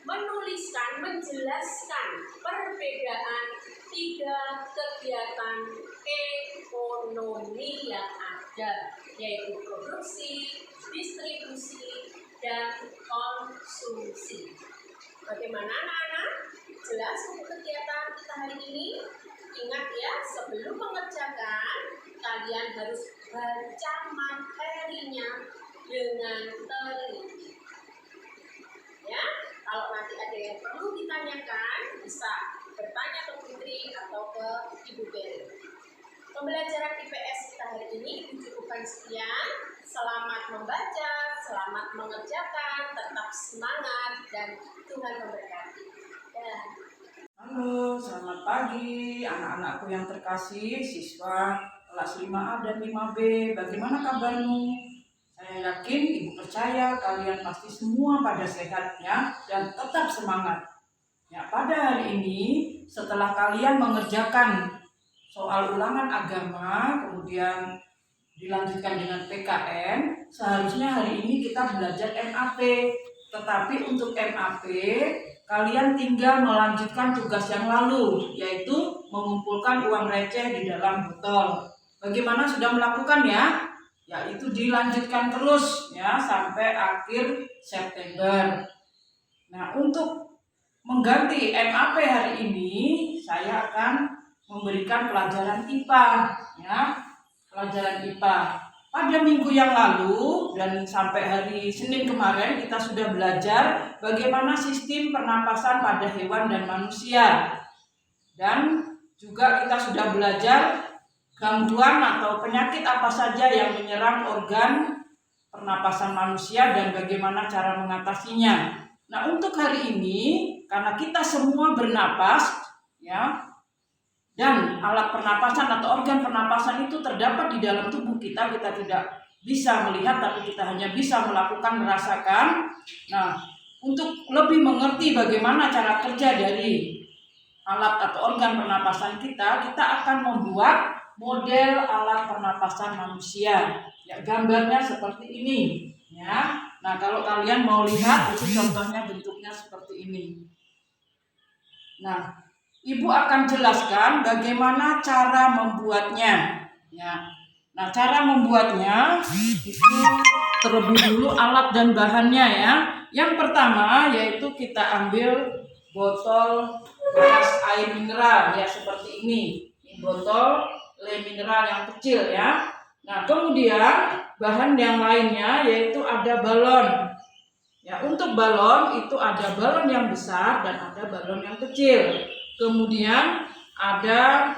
menuliskan, menjelaskan perbedaan 3 kegiatan ekonomi yang ada, yaitu produksi, distribusi, dan konsumsi. Bagaimana anak-anak? Jelas untuk kegiatan kita hari ini? Ingat ya, sebelum mengerjakan, kalian harus baca materinya dengan teliti. Ya, kalau nanti ada yang perlu ditanyakan, bisa bertanya ke Putri atau ke Ibu Beri. Pembelajaran IPS kita hari ini dicukupkan sekian. Selamat membaca, selamat mengerjakan, tetap semangat, dan Tuhan memberkati. Ya. Halo, selamat pagi anak-anakku yang terkasih, siswa kelas 5A dan 5B. Bagaimana kabarmu? Saya yakin ibu percaya kalian pasti semua pada sehat ya, dan tetap semangat. Ya, pada hari ini setelah kalian mengerjakan soal ulangan agama, kemudian dilanjutkan dengan PKN, seharusnya hari ini kita belajar MAP. Tetapi untuk MAP, kalian tinggal melanjutkan tugas yang lalu, yaitu mengumpulkan uang receh di dalam botol. Bagaimana, sudah melakukan ya? Ya, itu dilanjutkan terus ya sampai akhir September. Nah, untuk mengganti MAP hari ini, saya akan memberikan pelajaran IPA ya. Pelajaran IPA. Pada minggu yang lalu dan sampai hari Senin kemarin kita sudah belajar bagaimana sistem pernapasan pada hewan dan manusia. Dan juga kita sudah belajar gangguan atau penyakit apa saja yang menyerang organ pernapasan manusia dan bagaimana cara mengatasinya. Nah, untuk hari ini karena kita semua bernapas ya, dan alat pernapasan atau organ pernapasan itu terdapat di dalam tubuh kita, kita tidak bisa melihat tapi kita hanya bisa melakukan, merasakan. Nah, untuk lebih mengerti bagaimana cara kerja dari alat atau organ pernapasan kita akan membuat model alat pernapasan manusia. Ya, gambarnya seperti ini ya. Nah, kalau kalian mau lihat itu contohnya bentuknya seperti ini. Nah, Ibu akan jelaskan bagaimana cara membuatnya ya. Nah, cara membuatnya itu terlebih dulu alat dan bahannya ya. Yang pertama yaitu kita ambil botol bekas air mineral ya, seperti ini. Ini botol le mineral yang kecil ya. Nah, kemudian bahan yang lainnya yaitu ada balon. Ya, untuk balon itu ada balon yang besar dan ada balon yang kecil. Kemudian ada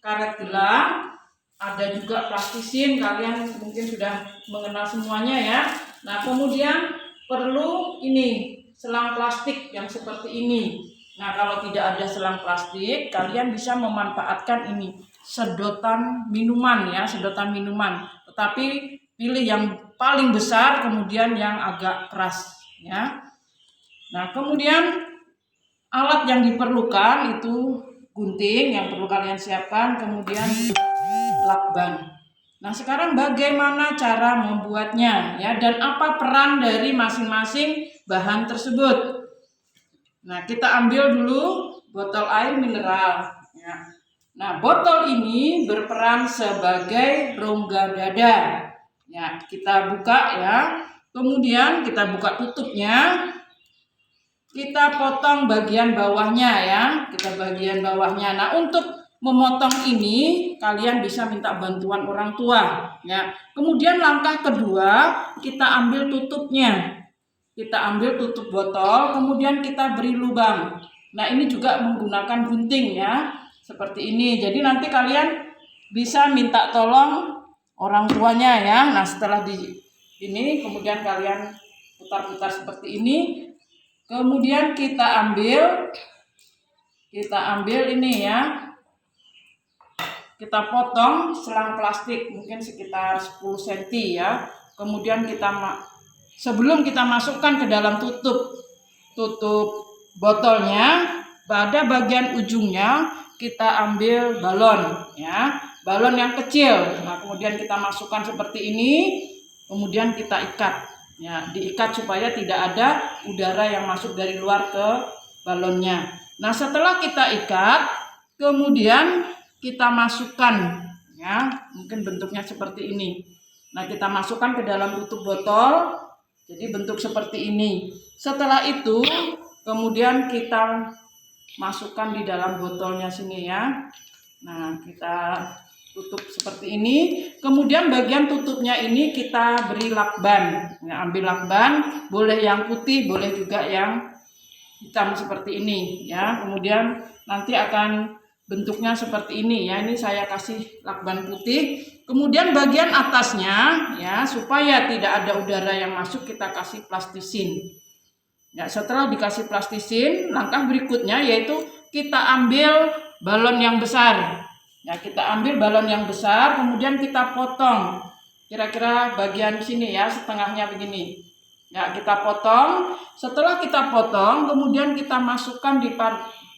karet gelang, ada juga plastisin, kalian mungkin sudah mengenal semuanya ya. Nah, kemudian perlu ini selang plastik yang seperti ini. Nah, kalau tidak ada selang plastik, kalian bisa memanfaatkan ini sedotan minuman ya, sedotan minuman. Tetapi pilih yang paling besar, kemudian yang agak keras ya. Nah, kemudian alat yang diperlukan itu gunting yang perlu kalian siapkan, kemudian lakban. Nah, sekarang bagaimana cara membuatnya ya, dan apa peran dari masing-masing bahan tersebut. Nah, kita ambil dulu botol air mineral ya. Nah, botol ini berperan sebagai rongga dada. Ya, kita buka ya. Kemudian kita buka tutupnya. kita potong bagian bawahnya ya, kita bagian bawahnya. Nah, untuk memotong ini kalian bisa minta bantuan orang tua ya. Kemudian langkah kedua, kita ambil tutupnya. Kita ambil tutup botol, kemudian kita beri lubang. Nah, ini juga menggunakan gunting ya, seperti ini. Jadi nanti kalian bisa minta tolong orang tuanya ya. Nah, setelah ini kemudian kalian putar-putar seperti ini. Kemudian kita ambil ini ya. Kita potong selang plastik mungkin sekitar 10 cm ya. Kemudian sebelum kita masukkan ke dalam tutup botolnya, pada bagian ujungnya kita ambil balon ya, balon yang kecil. Nah, kemudian kita masukkan seperti ini, kemudian kita ikat ya, diikat supaya tidak ada udara yang masuk dari luar ke balonnya. Nah, setelah kita ikat, kemudian kita masukkan ya, mungkin bentuknya seperti ini. Nah, kita masukkan ke dalam tutup botol. Jadi bentuk seperti ini. Setelah itu kemudian kita masukkan di dalam botolnya sini ya. Nah, kita tutup seperti ini. Kemudian bagian tutupnya ini kita beri lakban. Ya, ambil lakban, boleh yang putih, boleh juga yang hitam seperti ini ya. Kemudian nanti akan bentuknya seperti ini ya. Ini saya kasih lakban putih. Kemudian bagian atasnya ya, supaya tidak ada udara yang masuk, kita kasih plastisin. Ya, setelah dikasih plastisin, langkah berikutnya yaitu kita ambil balon yang besar. Ya, kita ambil balon yang besar, kemudian kita potong. Kira-kira bagian sini ya, setengahnya begini. Ya, kita potong. Setelah kita potong, kemudian kita masukkan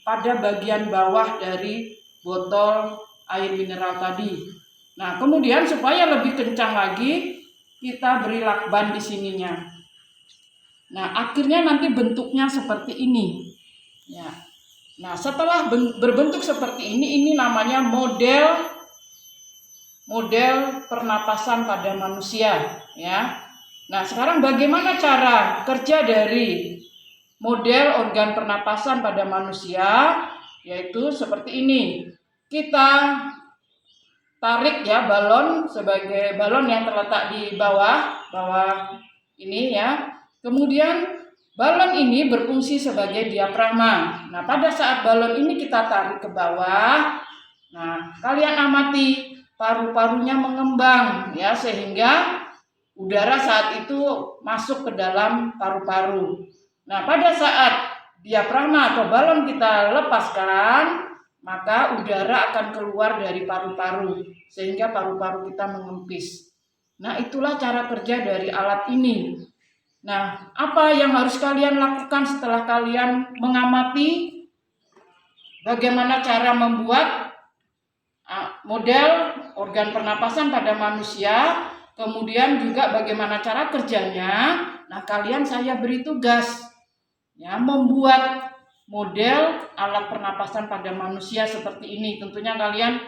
pada bagian bawah dari botol air mineral tadi. Nah, kemudian supaya lebih kencang lagi, kita beri lakban di sininya. Nah, akhirnya nanti bentuknya seperti ini. Ya. Nah, setelah berbentuk seperti ini namanya model pernapasan pada manusia. Ya. Nah, sekarang bagaimana cara kerja dari model organ pernapasan pada manusia? Yaitu seperti ini. Kita tarik ya balon sebagai balon yang terletak di bawah ini ya. Kemudian balon ini berfungsi sebagai diafragma. Nah, pada saat balon ini kita tarik ke bawah, nah kalian amati paru-parunya mengembang ya, sehingga udara saat itu masuk ke dalam paru-paru. Nah, pada saat diafragma atau balon kita lepaskan, maka udara akan keluar dari paru-paru sehingga paru-paru kita mengempis. Nah, itulah cara kerja dari alat ini. Nah, apa yang harus kalian lakukan setelah kalian mengamati bagaimana cara membuat model organ pernapasan pada manusia, kemudian juga bagaimana cara kerjanya. Nah, saya beri tugas ya, membuat model alat pernapasan pada manusia seperti ini. Tentunya kalian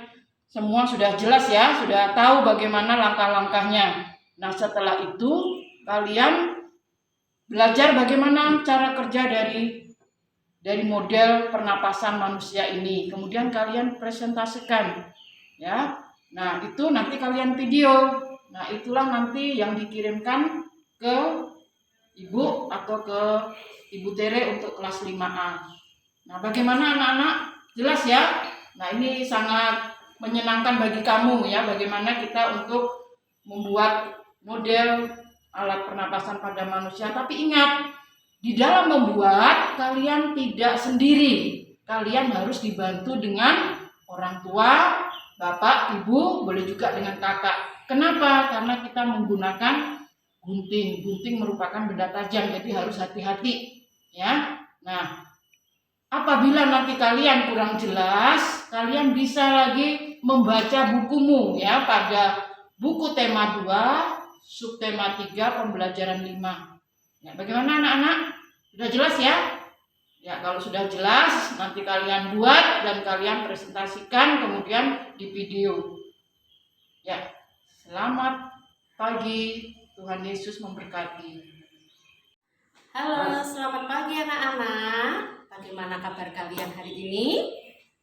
semua sudah jelas ya, sudah tahu bagaimana langkah-langkahnya. Nah, setelah itu kalian belajar bagaimana cara kerja dari model pernapasan manusia ini. Kemudian kalian presentasikan ya. Nah, itu nanti kalian video. Nah, itulah nanti yang dikirimkan ke Ibu atau ke Ibu Tere untuk kelas 5A. Nah, bagaimana anak-anak? Jelas ya? Nah, ini sangat menyenangkan bagi kamu ya, bagaimana kita untuk membuat model alat pernapasan pada manusia. Tapi ingat, di dalam membuat kalian tidak sendiri. Kalian harus dibantu dengan orang tua, bapak, ibu, boleh juga dengan kakak. Kenapa? Karena kita menggunakan gunting. Gunting merupakan benda tajam, jadi harus hati-hati ya. Nah, apabila nanti kalian kurang jelas, kalian bisa lagi membaca bukumu ya, pada buku tema 2, subtema 3, pembelajaran 5. Ya, bagaimana anak-anak? Sudah jelas ya? Ya, kalau sudah jelas, nanti kalian buat dan kalian presentasikan, kemudian di video. Ya, selamat pagi. Tuhan Yesus memberkati. Halo, selamat pagi anak-anak. Bagaimana kabar kalian hari ini?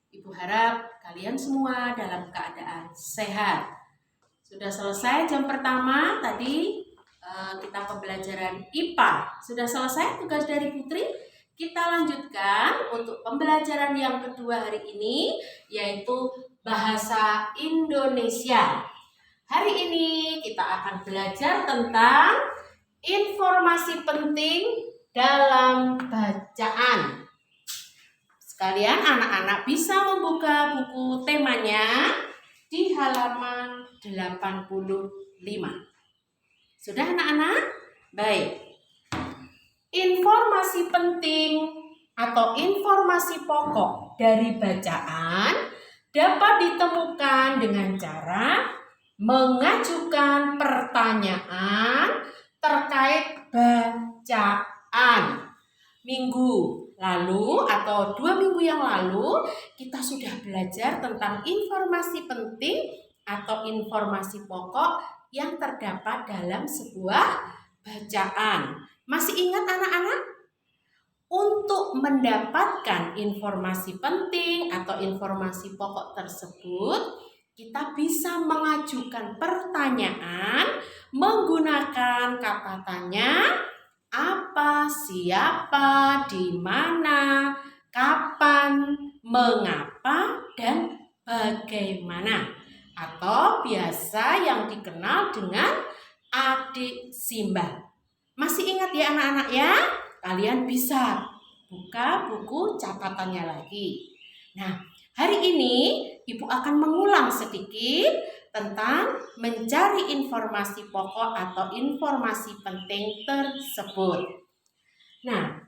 Ibu harap kalian semua dalam keadaan sehat. Sudah selesai jam pertama tadi kita pembelajaran IPA. Sudah selesai tugas dari Putri? Kita lanjutkan untuk pembelajaran yang kedua hari ini, yaitu bahasa Indonesia. Hari ini kita akan belajar tentang informasi penting dalam bacaan. Sekalian anak-anak bisa membuka buku temanya di halaman 85. Sudah anak-anak? Baik. Informasi penting atau informasi pokok dari bacaan dapat ditemukan dengan cara mengajukan pertanyaan terkait bacaan. Minggu lalu atau 2 minggu yang lalu kita sudah belajar tentang informasi penting atau informasi pokok yang terdapat dalam sebuah bacaan. Masih ingat anak-anak? Untuk mendapatkan informasi penting atau informasi pokok tersebut, kita bisa mengajukan pertanyaan menggunakan kata tanya, apa, siapa, di mana, kapan, mengapa, dan bagaimana. Atau biasa yang dikenal dengan adik simbah. Masih ingat ya anak-anak ya? Kalian bisa buka buku catatannya lagi. Nah, hari ini Ibu akan mengulang sedikit tentang mencari informasi pokok atau informasi penting tersebut. Nah,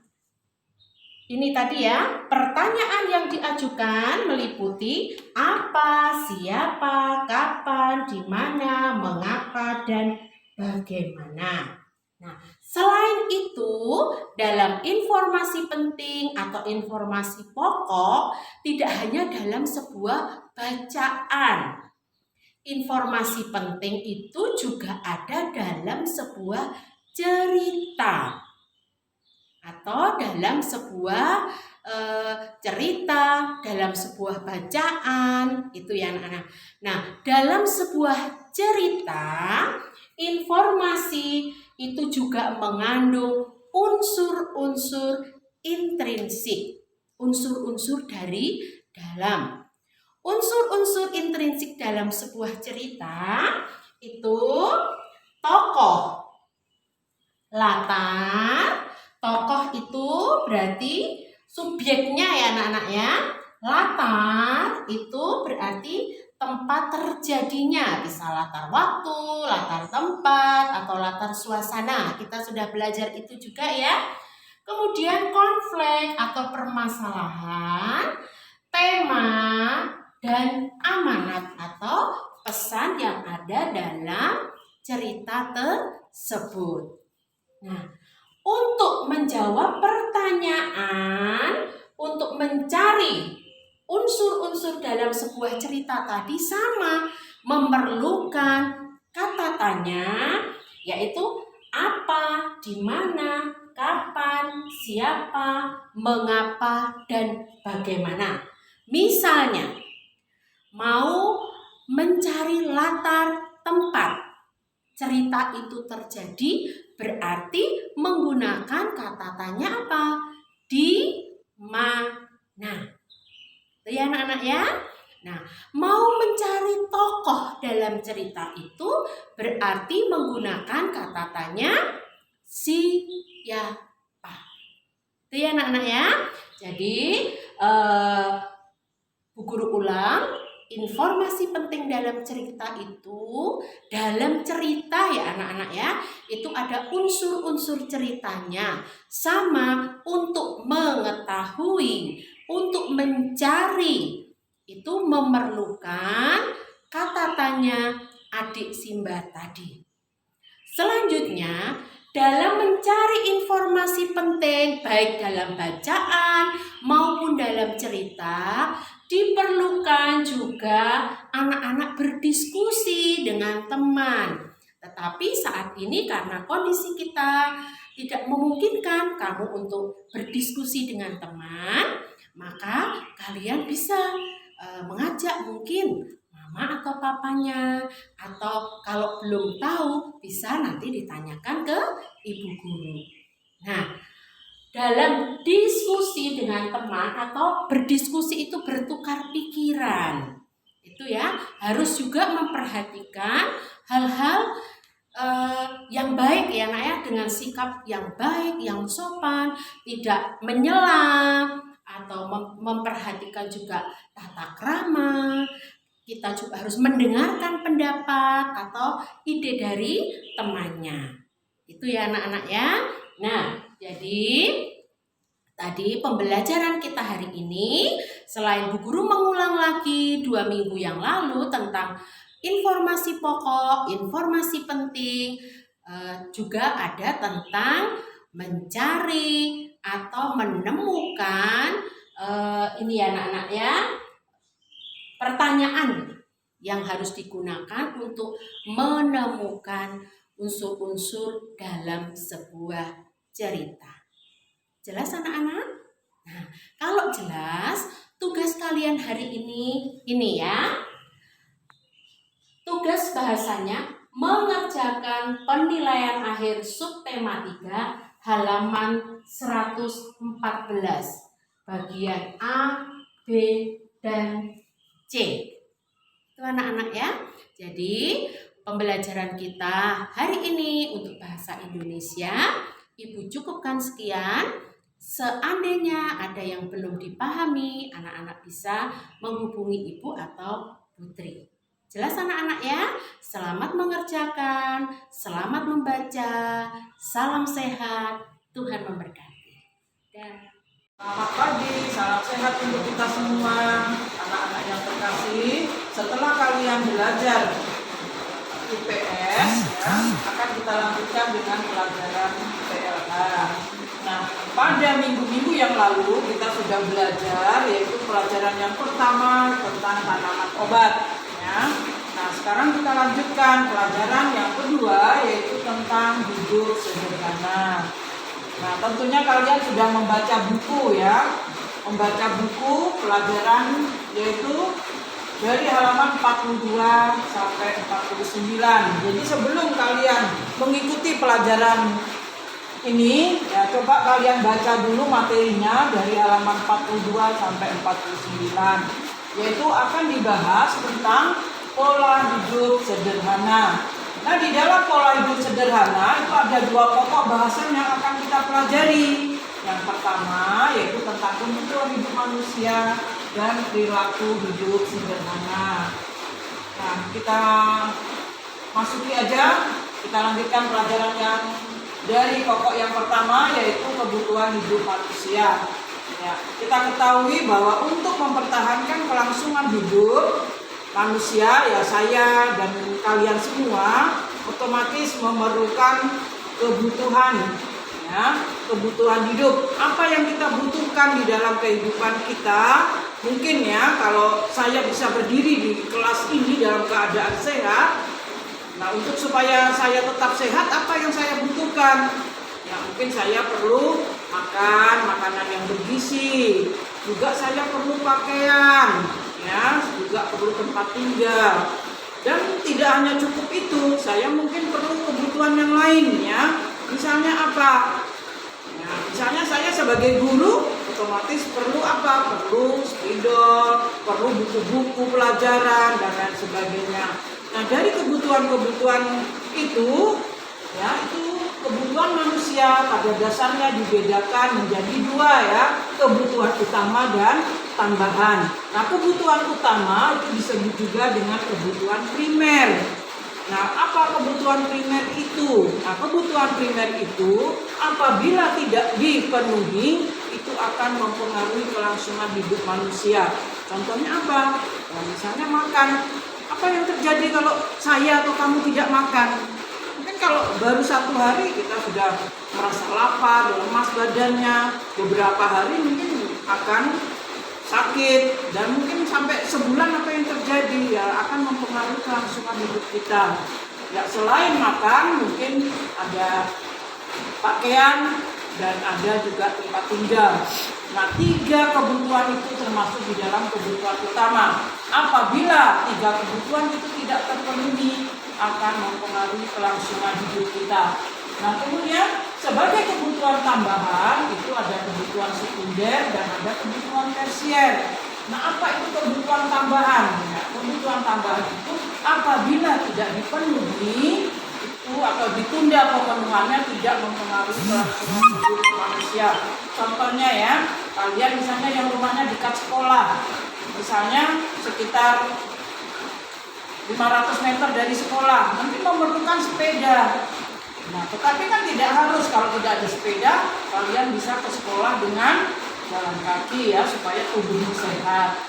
ini tadi ya, pertanyaan yang diajukan meliputi apa, siapa, kapan, di mana, mengapa, dan bagaimana. Nah, selain itu, dalam informasi penting atau informasi pokok, tidak hanya dalam sebuah bacaan. Informasi penting itu juga ada dalam sebuah cerita atau dalam sebuah cerita, dalam sebuah bacaan, itu ya anak-anak. Nah, dalam sebuah cerita, informasi itu juga mengandung unsur-unsur intrinsik, unsur-unsur dari dalam. Unsur-unsur intrinsik dalam sebuah cerita itu tokoh, latar. Tokoh itu berarti subjeknya ya anak-anak ya. Latar itu berarti tempat terjadinya, bisa latar waktu, latar tempat, atau latar suasana. Kita sudah belajar itu juga ya. Kemudian konflik atau permasalahan, tema, dan amanat atau pesan yang ada dalam cerita tersebut. Nah, untuk menjawab pertanyaan, untuk mencari unsur-unsur dalam sebuah cerita tadi sama, memerlukan kata tanya, yaitu apa, di mana, kapan, siapa, mengapa, dan bagaimana. Misalnya, mau mencari latar tempat cerita itu terjadi, berarti menggunakan kata tanya apa? Di mana? Itu ya anak-anak ya. Nah, mau mencari tokoh dalam cerita itu berarti menggunakan kata tanya siapa. Itu ya anak-anak ya. Jadi, Bu Guru ulang. Informasi penting dalam cerita itu, dalam cerita ya anak-anak ya, itu ada unsur-unsur ceritanya. Sama untuk mengetahui, untuk mencari, itu memerlukan kata tanya adik simbah tadi. Selanjutnya, dalam mencari informasi penting, baik dalam bacaan maupun dalam cerita, diperlukan juga anak-anak berdiskusi dengan teman. Tetapi saat ini karena kondisi kita tidak memungkinkan kamu untuk berdiskusi dengan teman, maka kalian bisa mengajak mungkin mama atau papanya, atau kalau belum tahu bisa nanti ditanyakan ke ibu guru. Nah, dalam diskusi dengan teman atau berdiskusi itu bertukar pikiran. Itu ya, harus juga memperhatikan hal-hal yang baik ya nak ya, dengan sikap yang baik, yang sopan, tidak menyela atau memperhatikan juga tata krama. Kita juga harus mendengarkan pendapat atau ide dari temannya. Itu ya anak-anak ya. Nah, jadi tadi pembelajaran kita hari ini, selain Bu Guru mengulang lagi 2 minggu yang lalu tentang informasi pokok, informasi penting, juga ada tentang mencari atau menemukan ini ya anak-anak ya, pertanyaan yang harus digunakan untuk menemukan unsur-unsur dalam sebuah cerita. Jelas anak-anak? Nah, kalau jelas, tugas kalian hari ini ya, tugas bahasanya mengerjakan penilaian akhir subtema 3 halaman 114 bagian A, B, dan C. Itu anak-anak ya. Jadi pembelajaran kita hari ini untuk bahasa Indonesia Ibu cukupkan sekian. Seandainya ada yang belum dipahami, anak-anak bisa menghubungi ibu atau Putri. Jelas anak-anak ya? Selamat mengerjakan, selamat membaca, salam sehat, Tuhan memberkati. Selamat pagi, salam sehat untuk kita semua, anak-anak yang terkasih. Setelah kalian belajar IPS, ya, akan kita lanjutkan dengan pelajaran PLH. Nah, pada minggu-minggu yang lalu kita sudah belajar, yaitu pelajaran yang pertama tentang tanaman obat. Ya. Nah, sekarang kita lanjutkan pelajaran yang kedua, yaitu tentang hidup sederhana. Nah, tentunya kalian sudah membaca buku ya, membaca buku pelajaran yaitu dari halaman 42 sampai 49. Jadi sebelum kalian mengikuti pelajaran ini, ya coba kalian baca dulu materinya dari halaman 42 sampai 49. Yaitu akan dibahas tentang pola hidup sederhana. Nah, di dalam pola hidup sederhana itu ada 2 pokok bahasan yang akan kita pelajari. Yang pertama yaitu tentang kebutuhan hidup manusia dan perilaku hidup sederhana. Nah, kita masuki aja, kita lanjutkan pelajaran yang dari pokok yang pertama yaitu kebutuhan hidup manusia. Ya, kita ketahui bahwa untuk mempertahankan kelangsungan hidup manusia, ya saya dan kalian semua otomatis memerlukan kebutuhan, ya, kebutuhan hidup. Apa yang kita butuhkan di dalam kehidupan kita? Mungkin ya, kalau saya bisa berdiri di kelas ini dalam keadaan sehat, nah untuk supaya saya tetap sehat, apa yang saya butuhkan? Ya mungkin saya perlu makan makanan yang bergizi, juga saya perlu pakaian, ya, juga perlu tempat tinggal. Dan tidak hanya cukup itu, saya mungkin perlu kebutuhan yang lain ya. Misalnya apa? Ya, misalnya saya sebagai guru otomatis perlu apa? Perlu spidol, perlu buku-buku pelajaran dan lain sebagainya. Nah, dari kebutuhan-kebutuhan itu, ya, itu kebutuhan manusia pada dasarnya dibedakan menjadi 2 ya, kebutuhan utama dan tambahan. Nah, kebutuhan utama itu disebut juga dengan kebutuhan primer. Nah, apa kebutuhan primer itu? Nah, kebutuhan primer itu apabila tidak dipenuhi itu akan mempengaruhi kelangsungan hidup manusia. Contohnya apa? Nah, misalnya makan. Apa yang terjadi kalau saya atau kamu tidak makan? Mungkin kalau baru 1 hari kita sudah merasa lapar, lemas badannya, beberapa hari mungkin akan sakit, dan mungkin sampai sebulan apa yang terjadi ya akan mempengaruhi kelangsungan hidup kita. Ya, selain makan mungkin ada pakaian dan ada juga tempat tinggal. Nah, 3 kebutuhan itu termasuk di dalam kebutuhan utama. Apabila 3 kebutuhan itu tidak terpenuhi, akan mempengaruhi kelangsungan hidup kita. Nah, kemudian sebagai kebutuhan tambahan itu ada kebutuhan sekunder dan ada kebutuhan tersier. Nah, apa itu kebutuhan tambahan? Ya, kebutuhan tambahan itu apabila tidak dipenuhi itu atau ditunda pemenuhannya tidak mempengaruhi kelangsungan hidup manusia. Contohnya ya, kalian misalnya yang rumahnya dekat sekolah, misalnya sekitar 500 meter dari sekolah, nanti memerlukan sepeda. Nah, tetapi kan tidak harus, kalau tidak ada sepeda, kalian bisa ke sekolah dengan jalan kaki ya, supaya tubuhnya sehat.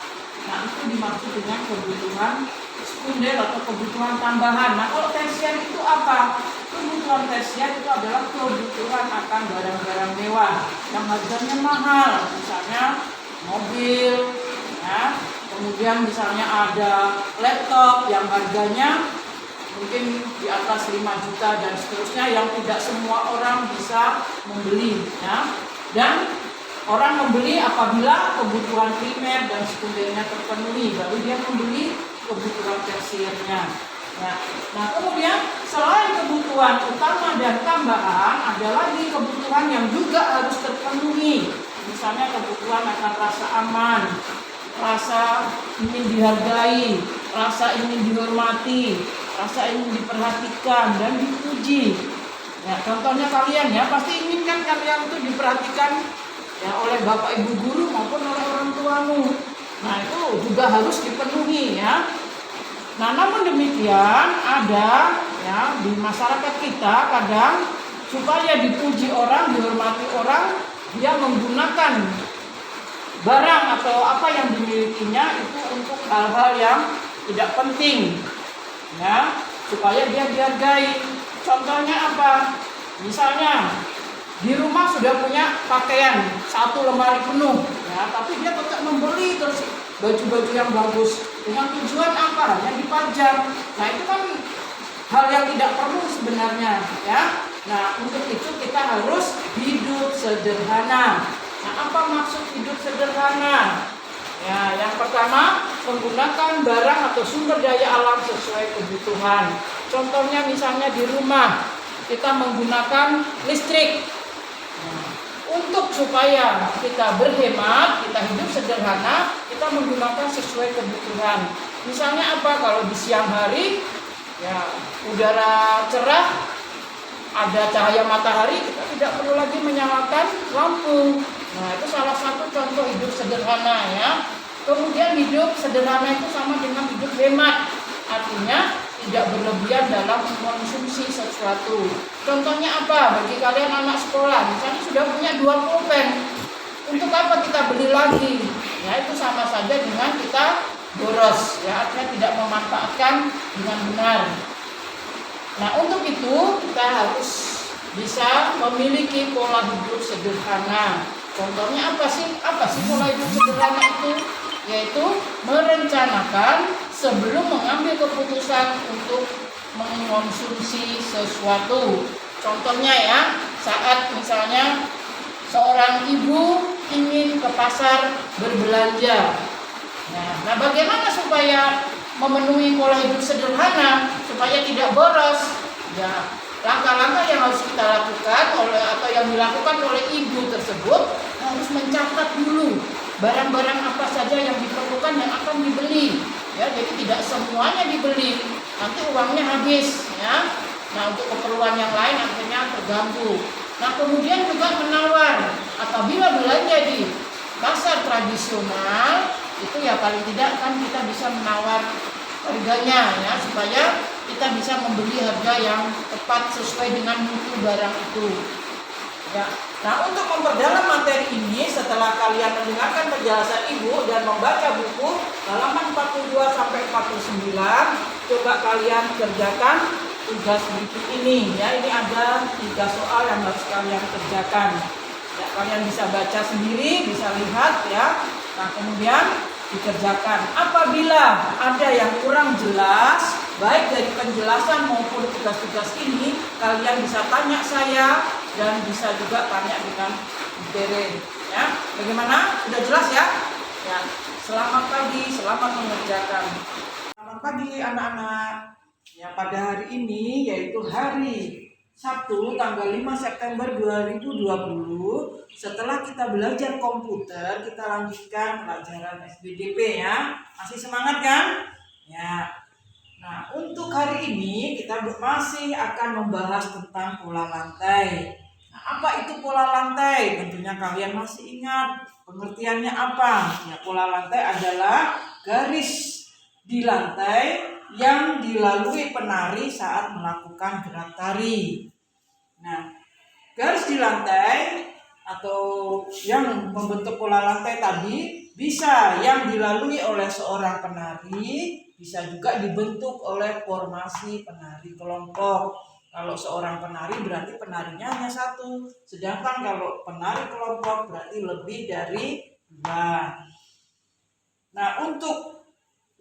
Nah, itu dimaksud dengan kebutuhan sekunder atau kebutuhan tambahan. Nah, kalau tersier itu apa? Kebutuhan tersier itu adalah kebutuhan akan barang-barang mewah yang harganya mahal, misalnya mobil, ya. Kemudian misalnya ada laptop yang harganya mungkin di atas 5 juta dan seterusnya yang tidak semua orang bisa membeli, ya. Dan orang membeli apabila kebutuhan primer dan sekundernya terpenuhi, baru dia membeli kebutuhan tersiernya. Nah, kemudian selain kebutuhan utama dan tambahan, ada lagi kebutuhan yang juga harus terpenuhi. Misalnya kebutuhan akan rasa aman, rasa ingin dihargai, rasa ingin dihormati, rasa ingin diperhatikan dan dipuji. Ya, contohnya kalian ya, pasti ingin kan kalian itu diperhatikan ya oleh bapak ibu guru maupun oleh orang tuamu. Nah, itu juga harus dipenuhi ya. Nah, namun demikian ada ya di masyarakat kita kadang supaya dipuji orang, dihormati orang, dia menggunakan barang atau apa yang dimilikinya itu untuk hal-hal yang tidak penting, ya, supaya dia dihargai. Contohnya apa? Misalnya di rumah sudah punya pakaian 1 lemari penuh, ya, tapi dia tetap membeli terus baju-baju yang bagus dengan tujuan apa? Hanya dipajang. Nah, itu kan hal yang tidak perlu sebenarnya, ya. Nah, untuk itu kita harus hidup sederhana. Nah, apa maksud hidup sederhana? Ya, yang pertama, menggunakan barang atau sumber daya alam sesuai kebutuhan. Contohnya misalnya di rumah kita menggunakan listrik. Nah, untuk supaya kita berhemat, kita hidup sederhana, kita menggunakan sesuai kebutuhan. Misalnya apa? Kalau di siang hari, ya udara cerah, ada cahaya matahari, kita tidak perlu lagi menyalakan lampu. Nah, itu salah satu contoh hidup sederhana ya. Kemudian hidup sederhana itu sama dengan hidup hemat. Artinya tidak berlebihan dalam mengkonsumsi sesuatu. Contohnya apa? Bagi kalian anak sekolah, misalnya sudah punya 2 pulpen, untuk apa kita beli lagi? Ya, itu sama saja dengan kita boros, ya, artinya tidak memanfaatkan dengan benar. Nah, untuk itu kita harus bisa memiliki pola hidup sederhana. Contohnya apa sih? Apa sih pola hidup sederhana itu? Yaitu merencanakan sebelum mengambil keputusan untuk mengkonsumsi sesuatu. Contohnya ya, saat misalnya seorang ibu ingin ke pasar berbelanja. Nah, bagaimana supaya memenuhi pola hidup sederhana supaya tidak boros? Ya, langkah-langkah yang harus kita lakukan atau yang dilakukan oleh ibu tersebut harus mencatat dulu barang-barang apa saja yang diperlukan yang akan dibeli. Ya, jadi tidak semuanya dibeli, nanti uangnya habis ya. Nah, untuk keperluan yang lain akhirnya terganggu. Nah, kemudian juga menawar. Apabila belanja di pasar tradisional, itu ya paling tidak kan kita bisa menawar harganya ya, supaya kita bisa membeli harga yang tepat sesuai dengan mutu barang itu. Ya. Nah, untuk memperdalam materi ini, setelah kalian mendengarkan penjelasan ibu dan membaca buku halaman 42 sampai 49, coba kalian kerjakan tugas berikut ini. Ya, ini ada 3 soal yang harus kalian kerjakan. Ya, kalian bisa baca sendiri, bisa lihat ya. Nah, kemudian dikerjakan. Apabila ada yang kurang jelas baik dari penjelasan maupun tugas-tugas ini, kalian bisa tanya saya dan bisa juga tanya dengan Tere. Ya, bagaimana? Sudah jelas ya? Ya, selamat pagi, selamat mengerjakan. Selamat pagi anak-anak. Ya, pada hari ini yaitu hari Sabtu tanggal 5 September 2020, setelah kita belajar komputer, kita lanjutkan pelajaran SBDP ya. Masih semangat kan? Ya. Nah, untuk hari ini kita masih akan membahas tentang pola lantai. Nah, apa itu pola lantai? Tentunya kalian masih ingat pengertiannya apa? Ya, pola lantai adalah garis di lantai yang dilalui penari saat melakukan gerak tari. Nah, garis di lantai atau yang membentuk pola lantai tadi bisa yang dilalui oleh seorang penari, bisa juga dibentuk oleh formasi penari kelompok. Kalau seorang penari berarti penarinya hanya satu, sedangkan kalau penari kelompok berarti lebih dari dua. Nah, untuk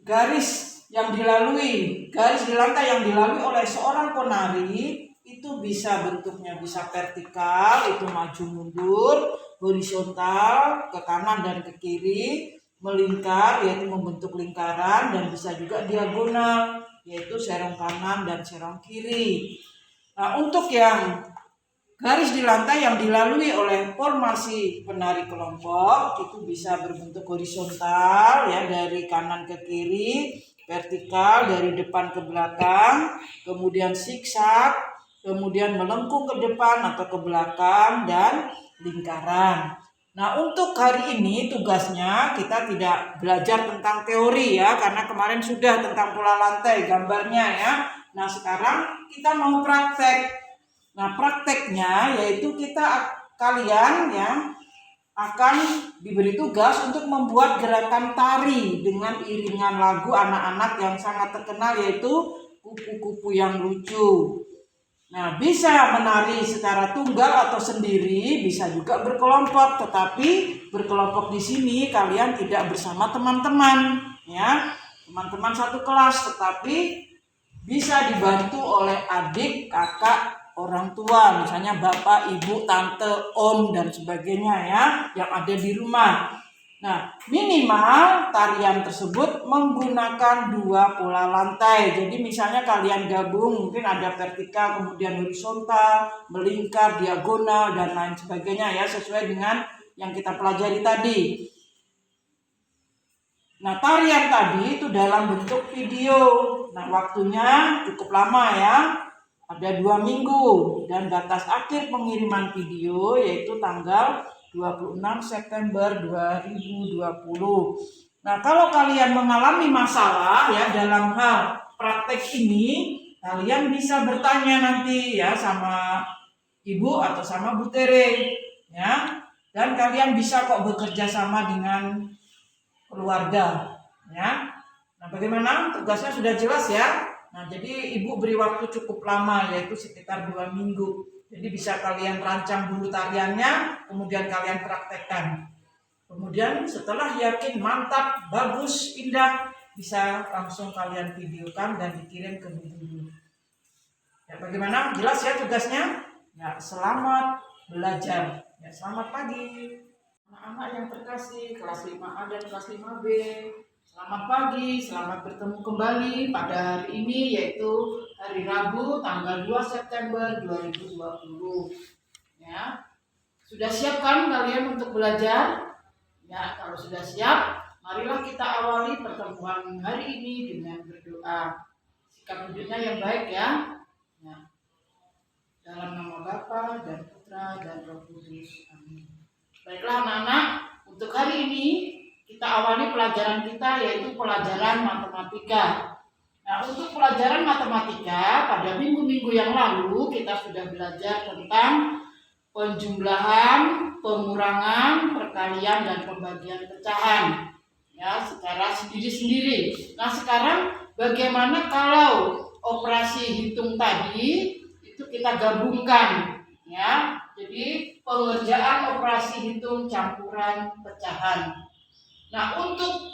garis di lantai yang dilalui oleh seorang penari itu bisa bentuknya bisa vertikal, itu maju mundur, horizontal ke kanan dan ke kiri, melingkar yaitu membentuk lingkaran, dan bisa juga diagonal yaitu serong kanan dan serong kiri. Nah, untuk yang garis di lantai yang dilalui oleh formasi penari kelompok itu bisa berbentuk horizontal ya, dari kanan ke kiri, vertikal dari depan ke belakang, kemudian zigzag, kemudian melengkung ke depan atau ke belakang, dan lingkaran. Nah, untuk hari ini tugasnya kita tidak belajar tentang teori ya, karena kemarin sudah tentang pola lantai gambarnya ya. Nah, sekarang kita mau praktek. Nah, prakteknya yaitu kalian ya akan diberi tugas untuk membuat gerakan tari dengan iringan lagu anak-anak yang sangat terkenal yaitu Kupu-Kupu yang Lucu. Nah, bisa menari secara tunggal atau sendiri, bisa juga berkelompok, tetapi berkelompok di sini kalian tidak bersama teman-teman ya, teman-teman satu kelas, tetapi bisa dibantu oleh adik, kakak, orang tua, misalnya bapak, ibu, tante, om, dan sebagainya ya, yang ada di rumah. Nah, minimal tarian tersebut menggunakan dua pola lantai. Jadi misalnya kalian gabung, mungkin ada vertikal, kemudian horizontal, melingkar, diagonal, dan lain sebagainya ya, sesuai dengan yang kita pelajari tadi. Nah, tarian tadi itu dalam bentuk video. Nah, waktunya cukup lama ya, ada 2 minggu, dan batas akhir pengiriman video yaitu tanggal 26 September 2020. Nah, kalau kalian mengalami masalah ya dalam hal praktek ini, kalian bisa bertanya nanti ya sama ibu atau sama Bu Tere ya, dan kalian bisa kok bekerja sama dengan keluarga ya. Nah, bagaimana? Tugasnya sudah jelas ya. Nah, jadi ibu beri waktu cukup lama yaitu sekitar 2 minggu. Jadi bisa kalian rancang dulu tariannya, kemudian kalian praktekkan. Kemudian setelah yakin mantap, bagus, indah, bisa langsung kalian videokan dan dikirim ke guru. Ya, bagaimana? Jelas ya tugasnya? Ya, selamat belajar. Ya, selamat pagi. Anak-anak yang terkasih, kelas 5A dan kelas 5B. Selamat pagi, selamat bertemu kembali pada hari ini yaitu hari Rabu tanggal 2 September 2020. Ya. Sudah siap kan kalian untuk belajar? Ya, kalau sudah siap, marilah kita awali pertemuan hari ini dengan berdoa. Sikap duduknya yang baik ya. Ya. Dalam nama Bapa dan Putra dan Roh Kudus. Amin. Baiklah anak-anak, untuk hari ini kita awali pelajaran kita yaitu pelajaran matematika. Nah, untuk pelajaran matematika pada minggu-minggu yang lalu kita sudah belajar tentang penjumlahan, pengurangan, perkalian, dan pembagian pecahan ya secara sendiri-sendiri. Nah, sekarang bagaimana kalau operasi hitung tadi itu kita gabungkan ya. Jadi pengerjaan operasi hitung campuran pecahan. Nah, untuk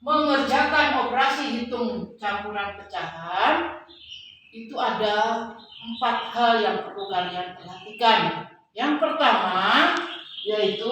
mengerjakan operasi hitung campuran pecahan, itu ada 4 hal yang perlu kalian perhatikan. Yang pertama yaitu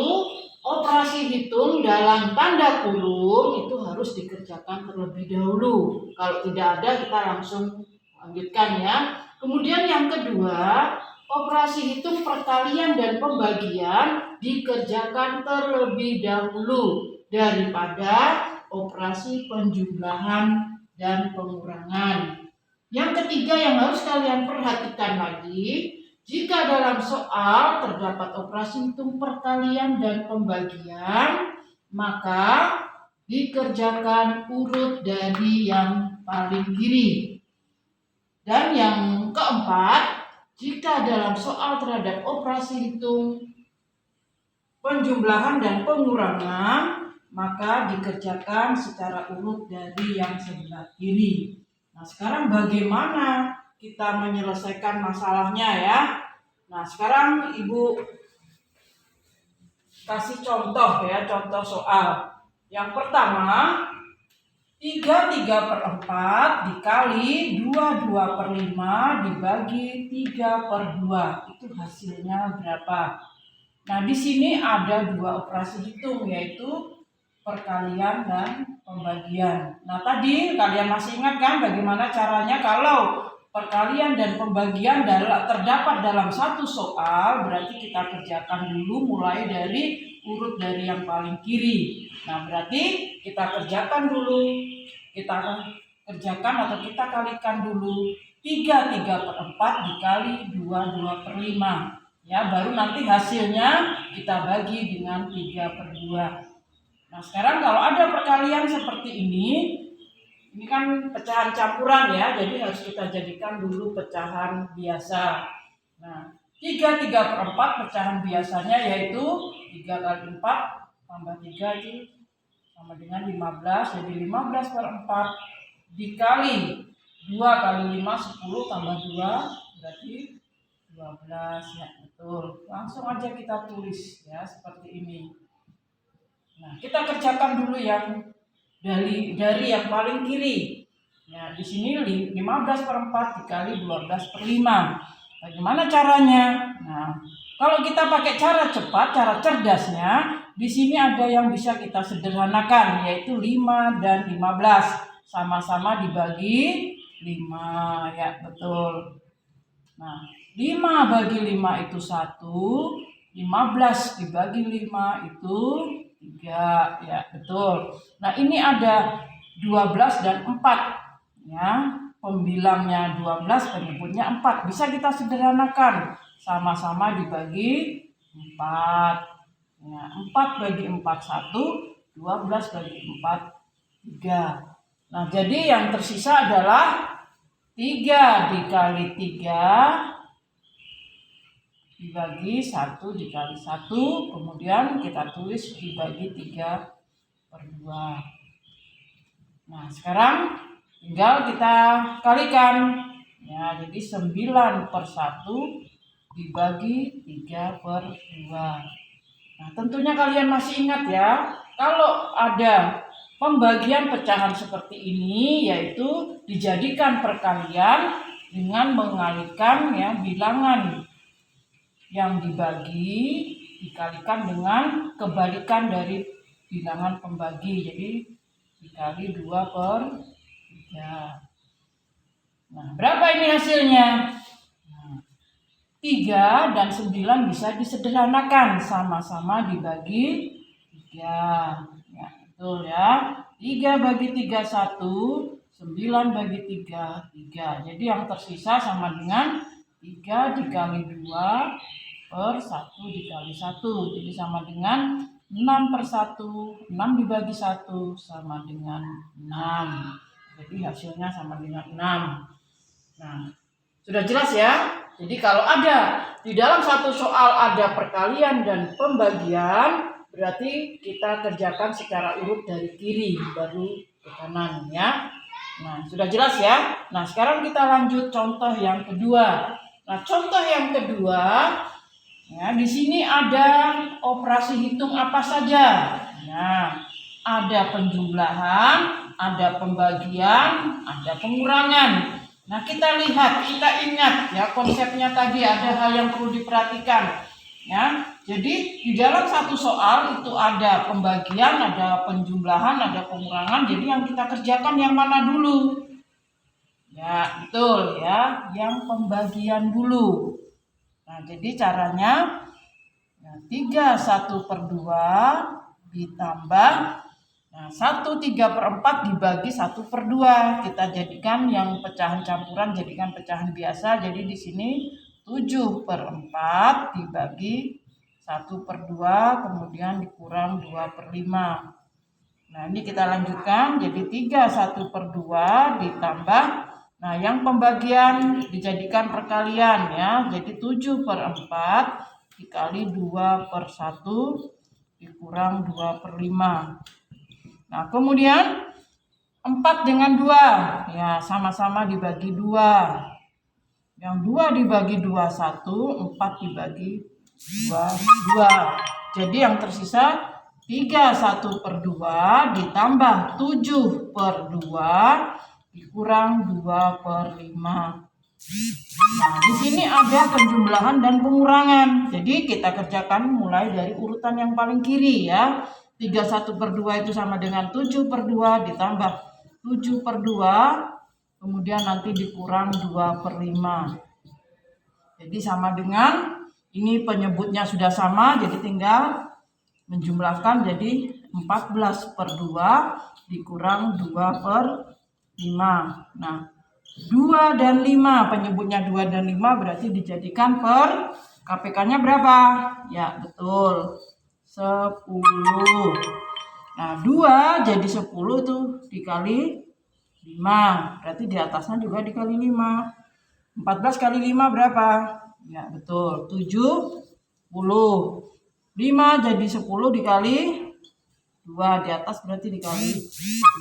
operasi hitung dalam tanda kurung itu harus dikerjakan terlebih dahulu. Kalau tidak ada kita langsung lanjutkan ya. Kemudian yang kedua, operasi hitung perkalian dan pembagian dikerjakan terlebih dahulu daripada operasi penjumlahan dan pengurangan. Yang ketiga yang harus kalian perhatikan lagi, jika dalam soal terdapat operasi hitung perkalian dan pembagian, maka dikerjakan urut dari yang paling kiri. Dan yang keempat, jika dalam soal terhadap operasi hitung penjumlahan dan pengurangan, maka dikerjakan secara urut dari yang sebelah kiri. Nah, sekarang bagaimana kita menyelesaikan masalahnya ya? Nah, sekarang Ibu kasih contoh ya, contoh soal. Yang pertama, 3/4 dikali 22/5 dibagi 3/2. Itu hasilnya berapa? Nah, di sini ada 2 operasi hitung, yaitu perkalian dan pembagian. Nah, tadi kalian masih ingat kan bagaimana caranya kalau perkalian dan pembagian terdapat dalam satu soal, berarti kita kerjakan dulu mulai dari urut dari yang paling kiri. Nah, berarti kita kerjakan dulu, kita kerjakan atau kita kalikan dulu 3/4 dikali 22/5. Ya, baru nanti hasilnya kita bagi dengan 3/2. Nah, sekarang kalau ada perkalian seperti ini kan pecahan campuran ya, jadi harus kita jadikan dulu pecahan biasa. Nah, 3/4 pecahan biasanya yaitu 3 kali 4 tambah 3 itu sama dengan 15, jadi 15/4 dikali 2 kali 5 10 tambah 2 berarti 12 ya, betul. Langsung aja kita tulis ya seperti ini. Nah, kita kerjakan dulu yang dari yang paling kiri. Ya, di sini 15/4 dikali 12/5. Bagaimana caranya? Nah, kalau kita pakai cara cepat, cara cerdasnya, di sini ada yang bisa kita sederhanakan, yaitu 5 dan 15. Sama-sama dibagi 5, ya betul. Nah, 5 bagi 5 itu 1, 15 dibagi 5 itu 3, ya betul. Nah, ini ada 12 dan 4 ya, pembilangnya 12, penyebutnya 4. Bisa kita sederhanakan, sama-sama dibagi 4 ya, 4 bagi 4 1, 12 bagi 4 3. Nah, jadi yang tersisa adalah 3 dikali 3 dibagi 1 dikali 1, kemudian kita tulis dibagi 3/2. Nah, sekarang tinggal kita kalikan. Ya, jadi 9/1 dibagi 3/2. Nah, tentunya kalian masih ingat ya, kalau ada pembagian pecahan seperti ini, yaitu dijadikan perkalian dengan mengalihkan ya bilangan yang dibagi dikalikan dengan kebalikan dari bilangan pembagi. Jadi dikali 2/3. Nah, berapa ini hasilnya? 3 dan 9 bisa disederhanakan, sama-sama dibagi 3. Ya, betul ya. 3 bagi 3 1, 9 bagi 3 3. Jadi yang tersisa sama dengan 3 dikali 2 per 1 dikali 1. Jadi sama dengan 6/1. 6 dibagi 1 sama dengan 6. Jadi hasilnya sama dengan 6. Nah, sudah jelas ya? Jadi kalau ada di dalam satu soal ada perkalian dan pembagian, berarti kita kerjakan secara urut dari kiri baru ke kanan ya. Nah, sudah jelas ya? Nah, sekarang kita lanjut contoh yang kedua. Nah, contoh yang kedua ya, di sini ada operasi hitung apa saja. Nah, ada penjumlahan, ada pembagian, ada pengurangan. Nah, kita lihat, kita ingat ya konsepnya tadi, ada hal yang perlu diperhatikan ya. Jadi di dalam satu soal itu ada pembagian, ada penjumlahan, ada pengurangan. Jadi yang kita kerjakan yang mana dulu? Ya, betul ya, yang pembagian dulu. Nah, jadi caranya ya, 3/1/2 ditambah 1/3/4 dibagi 1/2. Kita jadikan yang pecahan campuran, jadikan pecahan biasa. Jadi di sini 7/4 dibagi 1/2, kemudian dikurang 2/5. Nah, ini kita lanjutkan. Jadi 3/1/2 ditambah, nah yang pembagian dijadikan perkalian ya. Jadi 7/4 dikali 2/1 dikurang 2/5. Nah, kemudian 4 dengan 2 ya sama-sama dibagi 2. Yang 2 dibagi 2 1, 4 dibagi 2 2. Jadi yang tersisa 3/1/2 ditambah 7/2 dikurang 2/5. Nah, di sini ada penjumlahan dan pengurangan. Jadi kita kerjakan mulai dari urutan yang paling kiri ya. 3/1/2 itu sama dengan 7/2 ditambah 7/2, kemudian nanti dikurang 2/5. Jadi sama dengan, ini penyebutnya sudah sama, jadi tinggal menjumlahkan, jadi 14/2 dikurang 2/5. Nah, 2 dan 5, penyebutnya 2 dan 5 berarti dijadikan per KPK-nya berapa? Ya, betul. 10. Nah, 2 jadi 10 tuh dikali 5. Berarti di atasnya juga dikali 5. 14 kali 5 berapa? Ya, betul. 70. 5 jadi 10 dikali 2. Di atas berarti dikali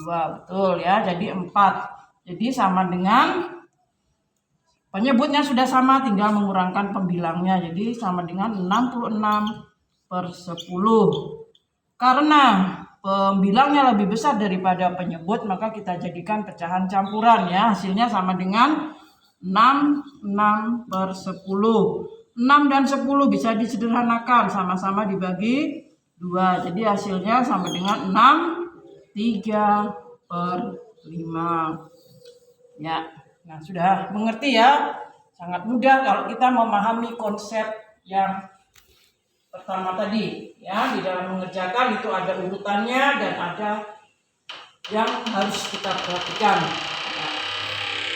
2. Betul ya. Jadi 4. Jadi sama dengan, penyebutnya sudah sama, tinggal mengurangkan pembilangnya. Jadi sama dengan 66/10. Karena pembilangnya lebih besar daripada penyebut, maka kita jadikan pecahan campuran ya. Hasilnya sama dengan 66/10. 6 dan 10 bisa disederhanakan, sama-sama dibagi 2. Jadi hasilnya sama dengan 6/3/5. Ya, nah sudah mengerti ya. Sangat mudah kalau kita memahami konsep yang pertama tadi ya. Di dalam mengerjakan itu ada urutannya dan ada yang harus kita perhatikan.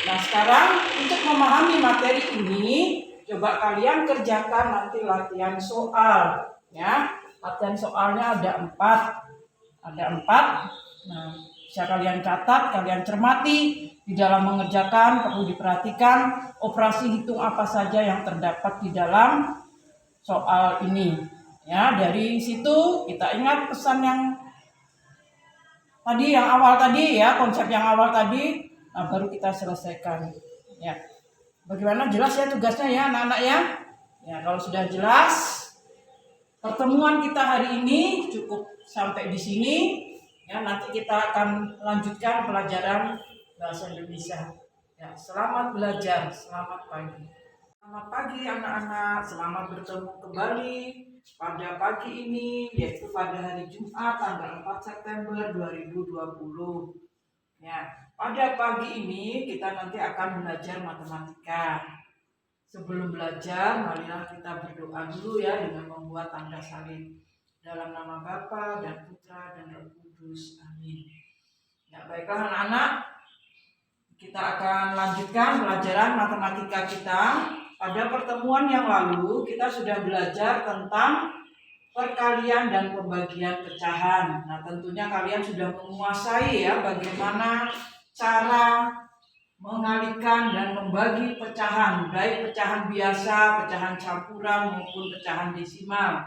Nah, sekarang untuk memahami materi ini, coba kalian kerjakan nanti latihan soal ya. Latihan soalnya ada 4. Nah, bisa kalian catat, kalian cermati. Di dalam mengerjakan perlu diperhatikan operasi hitung apa saja yang terdapat di dalam soal ini ya. Dari situ kita ingat pesan yang tadi, yang awal tadi ya, konsep yang awal tadi. Nah, baru kita selesaikan ya. Bagaimana, jelas ya tugasnya ya anak-anak ya? Ya, kalau sudah jelas, pertemuan kita hari ini cukup sampai di sini ya. Nanti kita akan lanjutkan pelajaran bahasa Indonesia ya. Selamat belajar, selamat pagi. Selamat pagi anak-anak, selamat bertemu kembali pada pagi ini, yaitu pada hari Jumat tanggal 4 September 2020 ya. Pada pagi ini kita nanti akan belajar matematika. Sebelum belajar, marilah kita berdoa dulu ya dengan membuat tanda salib. Dalam nama Bapa dan Putra dan Roh Kudus. Amin. Ya, baiklah anak-anak, kita akan lanjutkan pelajaran matematika kita. Pada pertemuan yang lalu kita sudah belajar tentang perkalian dan pembagian pecahan. Nah, tentunya kalian sudah menguasai ya bagaimana cara mengalihkan dan membagi pecahan, baik pecahan biasa, pecahan campuran maupun pecahan desimal.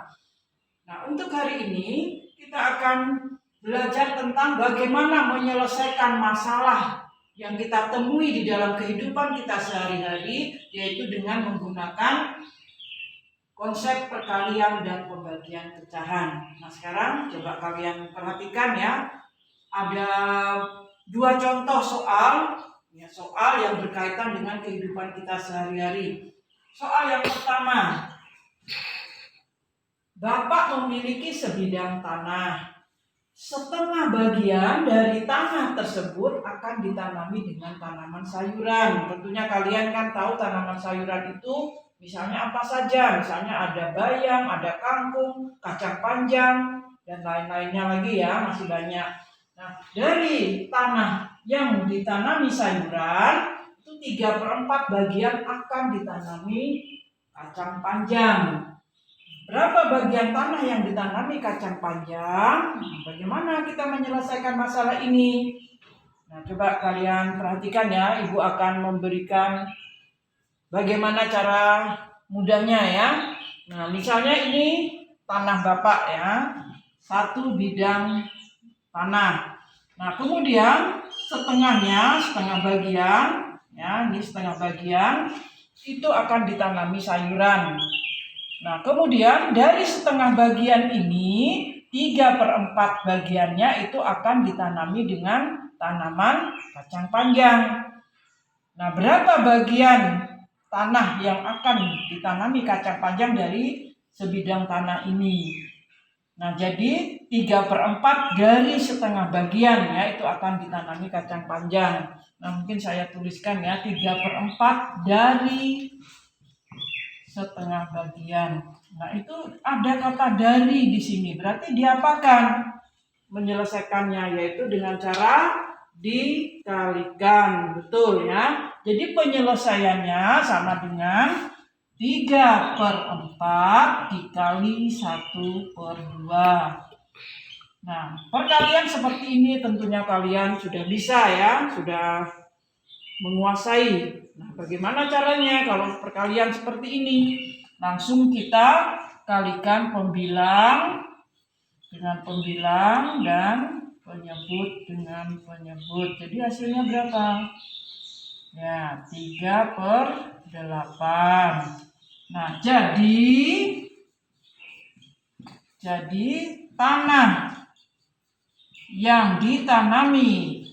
Nah, untuk hari ini kita akan belajar tentang bagaimana menyelesaikan masalah yang kita temui di dalam kehidupan kita sehari-hari, yaitu dengan menggunakan konsep perkalian dan pembagian pecahan. Nah, sekarang coba kalian perhatikan ya. Ada dua contoh soal, ya, soal yang berkaitan dengan kehidupan kita sehari-hari. Soal yang pertama, Bapak memiliki sebidang tanah. Setengah bagian dari tanah tersebut akan ditanami dengan tanaman sayuran. Tentunya kalian kan tahu tanaman sayuran itu misalnya apa saja. Misalnya ada bayam, ada kangkung, kacang panjang, dan lain-lainnya lagi ya, masih banyak. Nah, dari tanah yang ditanami sayuran, itu 3/4 bagian akan ditanami kacang panjang. Berapa bagian tanah yang ditanami kacang panjang? Bagaimana kita menyelesaikan masalah ini? Nah, coba kalian perhatikan ya. Ibu akan memberikan bagaimana cara mudahnya ya. Nah, misalnya ini tanah Bapak ya. Satu bidang tanah. Nah, kemudian setengah bagian ya, ini setengah bagian itu akan ditanami sayuran. Nah, kemudian dari setengah bagian ini 3/4 bagiannya itu akan ditanami dengan tanaman kacang panjang. Nah, berapa bagian tanah yang akan ditanami kacang panjang dari sebidang tanah ini? Nah, jadi 3/4 dari setengah bagian ya itu akan ditanami kacang panjang. Nah, mungkin saya tuliskan ya 3/4 dari setengah bagian. Nah, itu ada kata dari di sini. Berarti diapakan menyelesaikannya, yaitu dengan cara dikalikan. Betul ya. Jadi penyelesaiannya sama dengan 3/4 dikali 1/2. Nah, perkalian seperti ini tentunya kalian sudah bisa ya, sudah menguasai. Nah, bagaimana caranya kalau perkalian seperti ini? Langsung kita kalikan pembilang dengan pembilang dan penyebut dengan penyebut. Jadi hasilnya berapa? Ya, 3/8. Nah, jadi tanah yang ditanami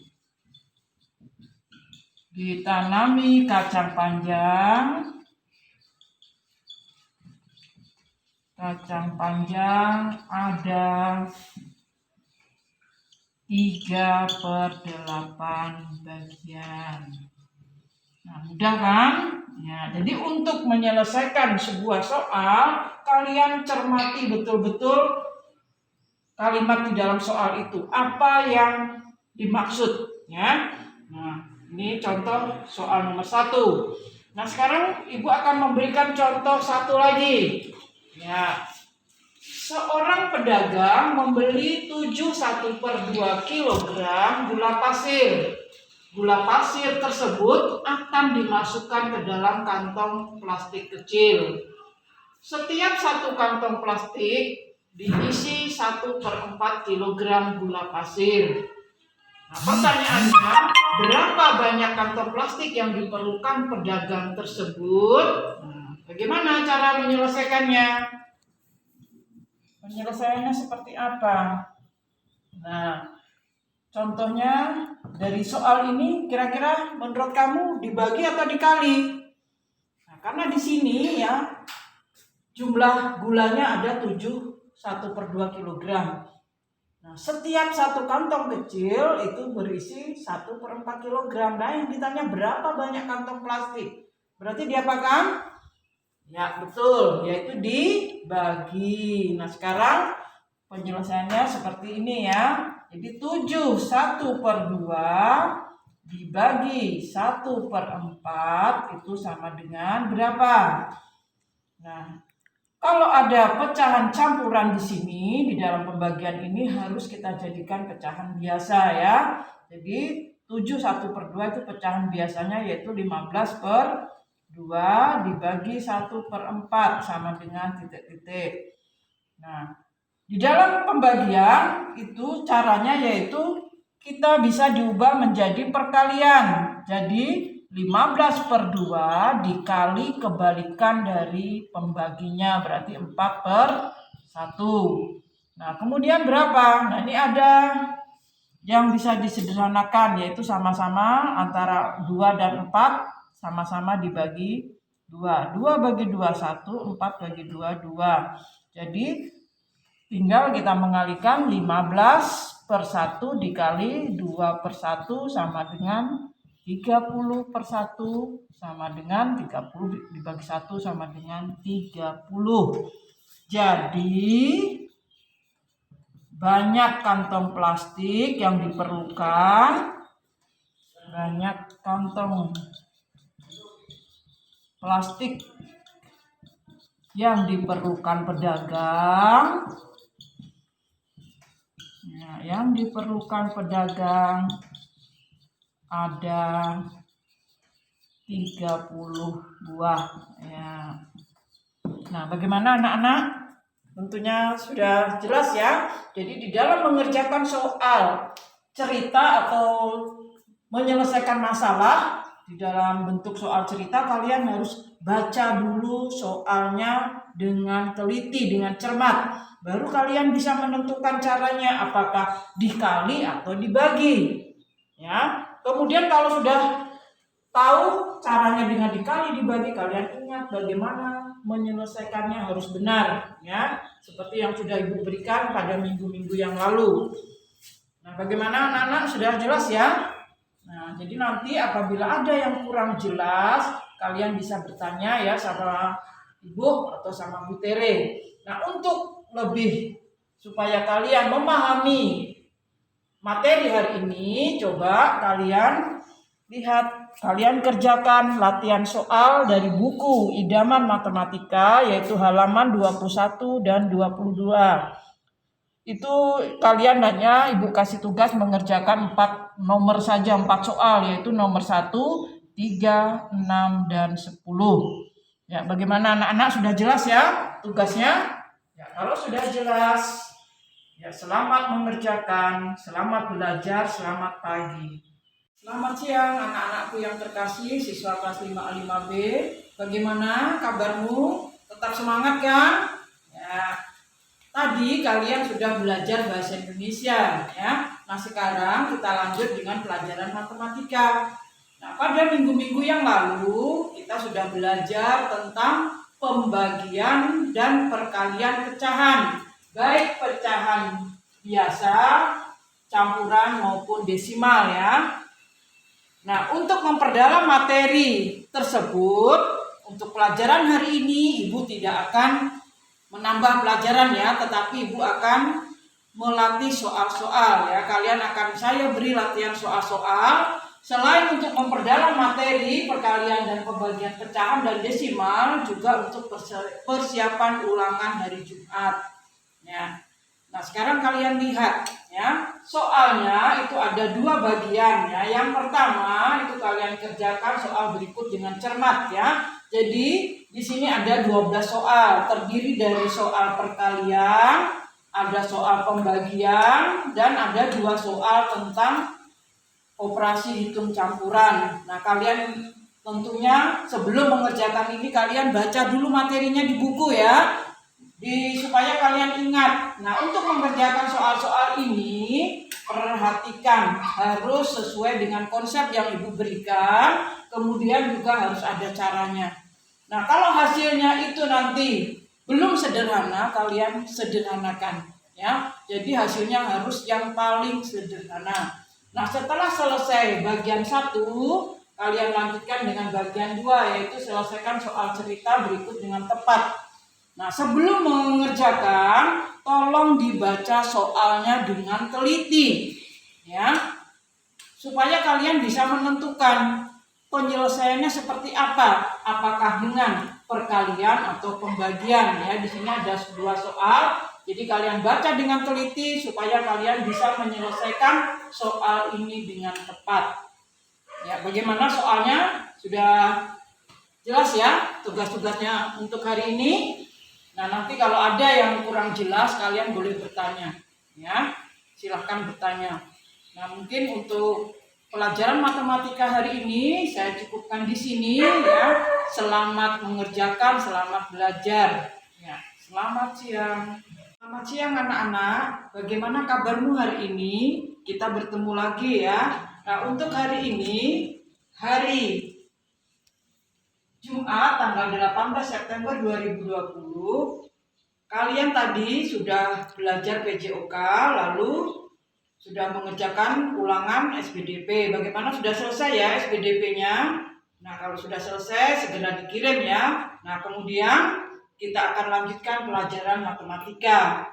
kacang panjang ada 3/8 bagian. Nah, mudah kan? Ya, jadi untuk menyelesaikan sebuah soal, kalian cermati betul-betul kalimat di dalam soal itu. Apa yang dimaksud? Ya. Nah, ini contoh soal nomor 1. Nah, sekarang Ibu akan memberikan contoh satu lagi. Ya. Seorang pedagang membeli 7/1/2 kg gula pasir. Gula pasir tersebut akan dimasukkan ke dalam kantong plastik kecil. Setiap satu kantong plastik diisi 1/4 kg gula pasir. Nah, pertanyaannya, berapa banyak kantong plastik yang diperlukan pedagang tersebut? Bagaimana cara menyelesaikannya? Penyelesaiannya seperti apa? Nah, contohnya dari soal ini kira-kira menurut kamu dibagi atau dikali? Nah, karena di sini ya jumlah gulanya ada 7/1/2 kg. Nah, setiap satu kantong kecil itu berisi 1/4 kg. Nah, yang ditanya berapa banyak kantong plastik? Berarti diapakan? Ya, betul, yaitu dibagi. Nah, sekarang penyelesaiannya seperti ini ya. Jadi 7/1/2 dibagi 1/4 itu sama dengan berapa? Nah, kalau ada pecahan campuran di sini, di dalam pembagian ini harus kita jadikan pecahan biasa ya. Jadi 7/1/2 itu pecahan biasanya yaitu 15/2 dibagi 1/4 sama dengan titik-titik. Nah, di dalam pembagian itu caranya yaitu kita bisa diubah menjadi perkalian. Jadi 15/2 dikali kebalikan dari pembaginya, berarti 4/1. Nah, kemudian berapa? Nah, ini ada yang bisa disederhanakan, yaitu sama-sama antara 2 dan 4 sama-sama dibagi 2. 2 bagi 2, 1. 4 bagi 2, 2. Jadi tinggal kita mengalihkan 15/1 dikali 2/1 sama dengan 30/1 sama dengan 30 dibagi 1 sama dengan 30. Jadi banyak kantong plastik yang diperlukan. Banyak kantong plastik yang diperlukan pedagang. Nah, yang diperlukan pedagang ada 30 buah ya. Nah, bagaimana anak-anak? Tentunya sudah jelas ya. Jadi di dalam mengerjakan soal cerita atau menyelesaikan masalah di dalam bentuk soal cerita, kalian harus baca dulu soalnya dengan teliti, dengan cermat. Baru kalian bisa menentukan caranya, apakah dikali atau dibagi. Ya. Kemudian kalau sudah tahu caranya dengan dikali dibagi, kalian ingat bagaimana menyelesaikannya harus benar, ya. Seperti yang sudah Ibu berikan pada minggu-minggu yang lalu. Nah, bagaimana anak-anak, sudah jelas ya? Nah, jadi nanti apabila ada yang kurang jelas, kalian bisa bertanya ya sama Ibu atau sama Bu Tere. Nah, untuk lebih supaya kalian memahami materi hari ini, coba kalian lihat, kalian kerjakan latihan soal dari buku Idaman Matematika, yaitu halaman 21 dan 22. Itu kalian hanya Ibu kasih tugas mengerjakan 4 nomor saja, 4 soal, yaitu nomor 1, 3, 6, dan 10. Ya, bagaimana anak-anak, sudah jelas ya tugasnya? Ya, kalau sudah jelas, ya selamat mengerjakan, selamat belajar, selamat pagi. Selamat siang anak-anakku yang terkasih, siswa kelas 5A 5B. Bagaimana kabarmu? Tetap semangat kan? Ya. Tadi kalian sudah belajar bahasa Indonesia ya. Nah, sekarang kita lanjut dengan pelajaran matematika. Nah, pada minggu-minggu yang lalu kita sudah belajar tentang pembagian dan perkalian pecahan. Baik pecahan biasa, campuran maupun desimal ya. Nah, untuk memperdalam materi tersebut, untuk pelajaran hari ini Ibu tidak akan menambah pelajaran ya, tetapi Ibu akan melatih soal-soal ya. Saya beri latihan soal-soal. Selain untuk memperdalam materi perkalian dan pembagian pecahan dan desimal, juga untuk persiapan ulangan hari Jumat ya. Nah, sekarang kalian lihat ya, soalnya itu ada 2 bagian ya. Yang pertama itu kalian kerjakan soal berikut dengan cermat ya. Jadi di sini ada 12 soal, terdiri dari soal perkalian, ada soal pembagian, dan ada 2 soal tentang operasi hitung campuran. Nah, kalian tentunya sebelum mengerjakan ini kalian baca dulu materinya di buku ya. Supaya kalian ingat. Nah, untuk mengerjakan soal-soal ini, perhatikan harus sesuai dengan konsep yang Ibu berikan, kemudian juga harus ada caranya. Nah, kalau hasilnya itu nanti belum sederhana, kalian sederhanakan ya. Jadi hasilnya harus yang paling sederhana. Nah, setelah selesai bagian 1, kalian lanjutkan dengan bagian 2, yaitu selesaikan soal cerita berikut dengan tepat. Nah, sebelum mengerjakan, tolong dibaca soalnya dengan teliti ya, supaya kalian bisa menentukan penyelesaiannya seperti apa, apakah dengan perkalian atau pembagian ya. Di sini ada 2 soal, jadi kalian baca dengan teliti supaya kalian bisa menyelesaikan soal ini dengan tepat ya. Bagaimana soalnya? Sudah jelas ya tugas-tugasnya untuk hari ini. Nah, nanti kalau ada yang kurang jelas, kalian boleh bertanya ya, silahkan bertanya. Nah, mungkin untuk pelajaran matematika hari ini saya cukupkan di sini ya. Selamat mengerjakan, selamat belajar. Ya, selamat siang. Selamat siang anak-anak. Bagaimana kabarmu hari ini? Kita bertemu lagi ya. Nah, untuk hari ini, hari Jumat tanggal 18 September 2020, kalian tadi sudah belajar PJOK, lalu sudah mengerjakan ulangan SPDP. Bagaimana, sudah selesai ya SPDP-nya? Nah, kalau sudah selesai segera dikirim ya. Nah, kemudian kita akan lanjutkan pelajaran matematika.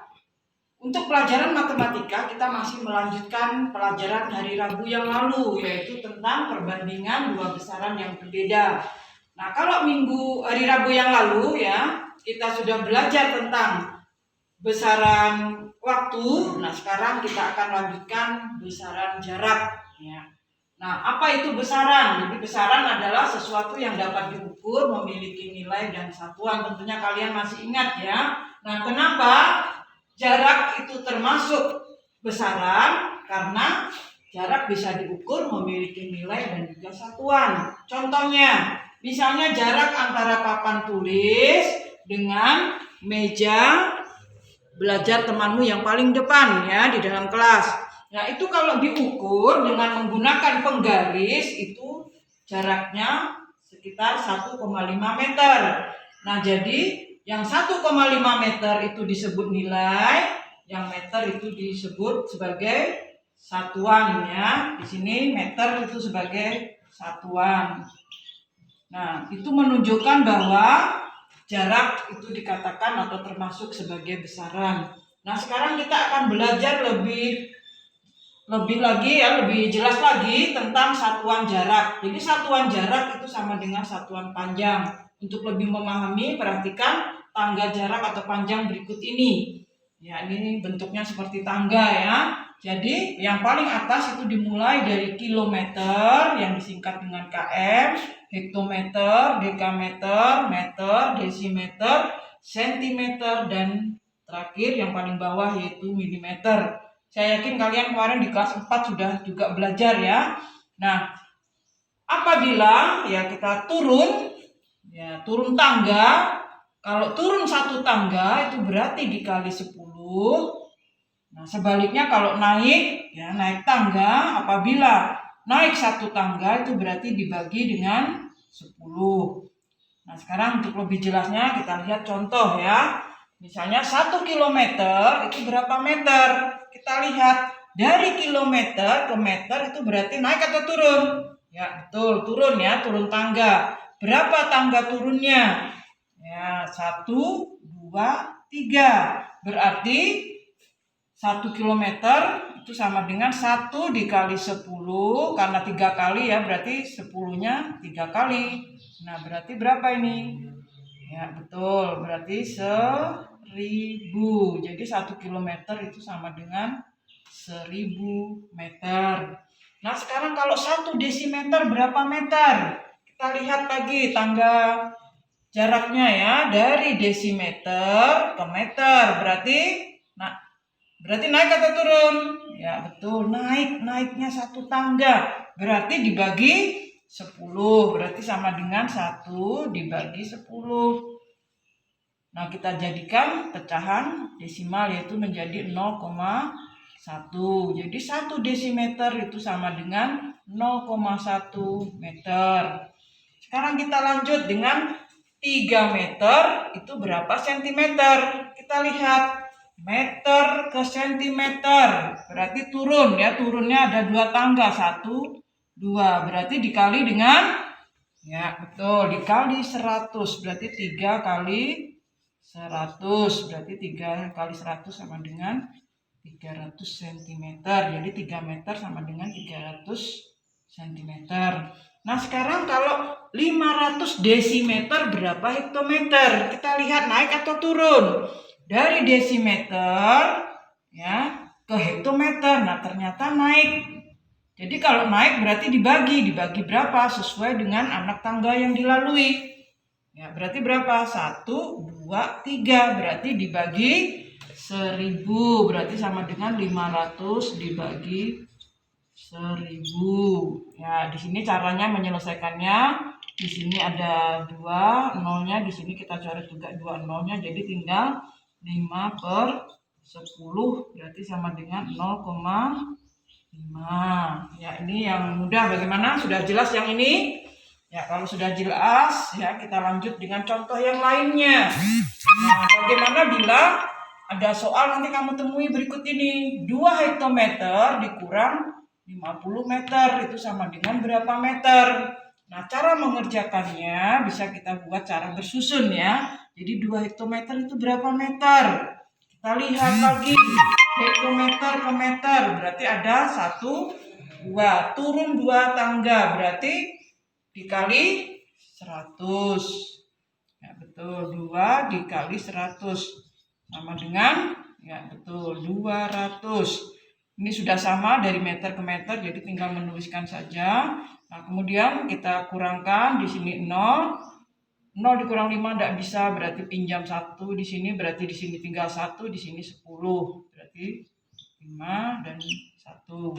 Untuk pelajaran matematika kita masih melanjutkan pelajaran hari Rabu yang lalu, yaitu tentang perbandingan dua besaran yang berbeda. Nah, kalau hari Rabu yang lalu ya, kita sudah belajar tentang besaran waktu. Nah, sekarang kita akan lanjutkan besaran jarak ya. Nah, apa itu besaran? Jadi besaran adalah sesuatu yang dapat diukur, memiliki nilai dan satuan. Tentunya kalian masih ingat ya. Nah, kenapa jarak itu termasuk besaran? Karena jarak bisa diukur, memiliki nilai dan juga satuan. Contohnya, misalnya jarak antara papan tulis dengan meja belajar temanmu yang paling depan ya di dalam kelas. Nah, itu kalau diukur dengan menggunakan penggaris itu jaraknya sekitar 1,5 meter. Nah, jadi yang 1,5 meter itu disebut nilai, yang meter itu disebut sebagai satuan ya. Di sini meter itu sebagai satuan. Nah, itu menunjukkan bahwa jarak itu dikatakan atau termasuk sebagai besaran. Nah, sekarang kita akan belajar lebih lagi ya, lebih jelas lagi tentang satuan jarak. Jadi satuan jarak itu sama dengan satuan panjang. Untuk lebih memahami, perhatikan tangga jarak atau panjang berikut ini. Ya, ini bentuknya seperti tangga ya. Jadi yang paling atas itu dimulai dari kilometer yang disingkat dengan km, hektometer, dekameter, meter, desimeter, sentimeter, dan terakhir yang paling bawah yaitu milimeter. Saya yakin kalian kemarin di kelas 4 sudah juga belajar ya. Nah, apabila ya kita turun tangga, kalau turun satu tangga itu berarti dikali 10. Nah, sebaliknya kalau naik tangga, apabila naik satu tangga itu berarti dibagi dengan 10. Nah, sekarang untuk lebih jelasnya kita lihat contoh ya. Misalnya 1 kilometer itu berapa meter? Kita lihat dari kilometer ke meter itu berarti naik atau turun? Ya, betul, turun ya, turun tangga. Berapa tangga turunnya? Ya, 1, 2, 3. Berarti 1 kilometer itu sama dengan 1 dikali 10, karena 3 kali ya, berarti 10-nya 3 kali. Nah, berarti berapa ini? Ya, betul, berarti 1000. Jadi 1 kilometer itu sama dengan 1000 meter. Nah, sekarang kalau 1 desimeter berapa meter? Kita lihat lagi tangga jaraknya ya, dari desimeter ke meter. Berarti naik atau turun? Ya, betul, naiknya satu tangga. Berarti dibagi 10, berarti sama dengan 1 dibagi 10. Nah, kita jadikan pecahan desimal yaitu menjadi 0,1. Jadi 1 desimeter itu sama dengan 0,1 meter. Sekarang kita lanjut dengan 3 meter itu berapa sentimeter? Kita lihat meter ke sentimeter, berarti turun ya, turunnya ada 2 tangga, 1, 2, berarti dikali dengan, ya betul, dikali 100, berarti 3 kali 100, berarti 3 kali 100 sama dengan 300 cm, jadi 3 meter sama dengan 300 cm. Nah, sekarang kalau 500 desimeter berapa hektometer? Kita lihat naik atau turun? Dari desimeter ya ke hektometer. Nah, ternyata naik. Jadi kalau naik berarti dibagi berapa? Sesuai dengan anak tangga yang dilalui. Ya, berarti berapa? 1, 2, 3. Berarti dibagi 1000. Berarti sama dengan 500 dibagi 1000. Ya, di sini caranya menyelesaikannya. Di sini ada 2 nolnya, di sini kita coret juga 2 nolnya, jadi tinggal 5/10 berarti sama dengan 0,5. Ya, ini yang mudah. Bagaimana? Sudah jelas yang ini? Ya, kalau sudah jelas, ya kita lanjut dengan contoh yang lainnya. Nah, bagaimana bila ada soal nanti kamu temui berikut ini. 2 hektometer dikurang 50 meter itu sama dengan berapa meter? Nah, cara mengerjakannya bisa kita buat cara bersusun ya. Jadi 2 hektometer itu berapa meter? Kita lihat lagi. Hektometer ke meter berarti ada 1, 2. Turun 2 tangga berarti dikali 100. Ya, betul. 2 dikali 100 sama dengan, ya betul, 200. Ini sudah sama dari meter ke meter, jadi tinggal menuliskan saja. Nah, kemudian kita kurangkan, di sini 0. 0 dikurang 5 tidak bisa, berarti pinjam 1 di sini, berarti di sini tinggal 1, di sini 10. Berarti 5 dan 1.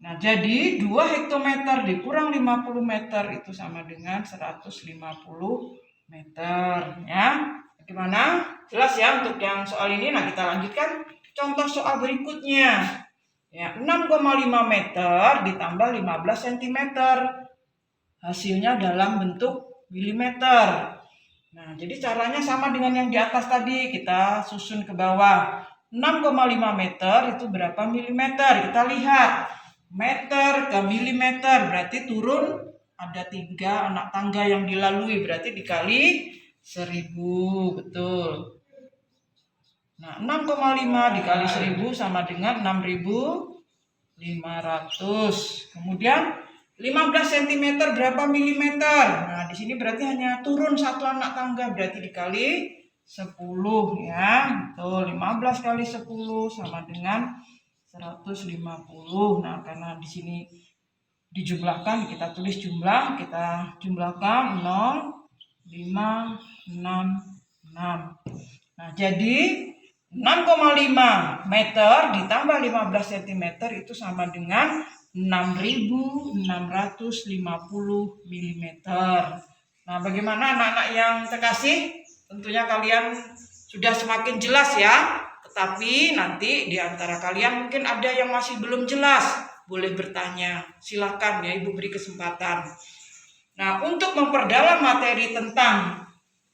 Nah, jadi 2 hektometer dikurang 50 meter itu sama dengan 150 meter. Ya, bagaimana? Jelas ya untuk yang soal ini. Nah, kita lanjutkan contoh soal berikutnya. Ya, 6,5 meter ditambah 15 cm. Hasilnya dalam bentuk milimeter. Nah, jadi caranya sama dengan yang di atas tadi. Kita susun ke bawah. 6,5 meter itu berapa milimeter? Kita lihat. Meter ke milimeter berarti turun ada 3 anak tangga yang dilalui. Berarti dikali 1000. Betul. Nah, 6,5 dikali 1000 sama dengan 6500. Kemudian 15 cm berapa milimeter? Nah, di sini berarti hanya turun 1 anak tangga, berarti dikali 10 ya. Betul, 15 kali 10 sama dengan 150. Nah, karena di sini dijumlahkan, kita tulis jumlah, kita jumlahkan 0, 5, 6, 6. Nah, jadi 6,5 meter ditambah 15 cm itu sama dengan 6.650 mm. Nah, bagaimana anak-anak yang terkasih? Tentunya kalian sudah semakin jelas ya. Tetapi nanti di antara kalian mungkin ada yang masih belum jelas. Boleh bertanya. Silakan ya, Ibu beri kesempatan. Nah, untuk memperdalam materi tentang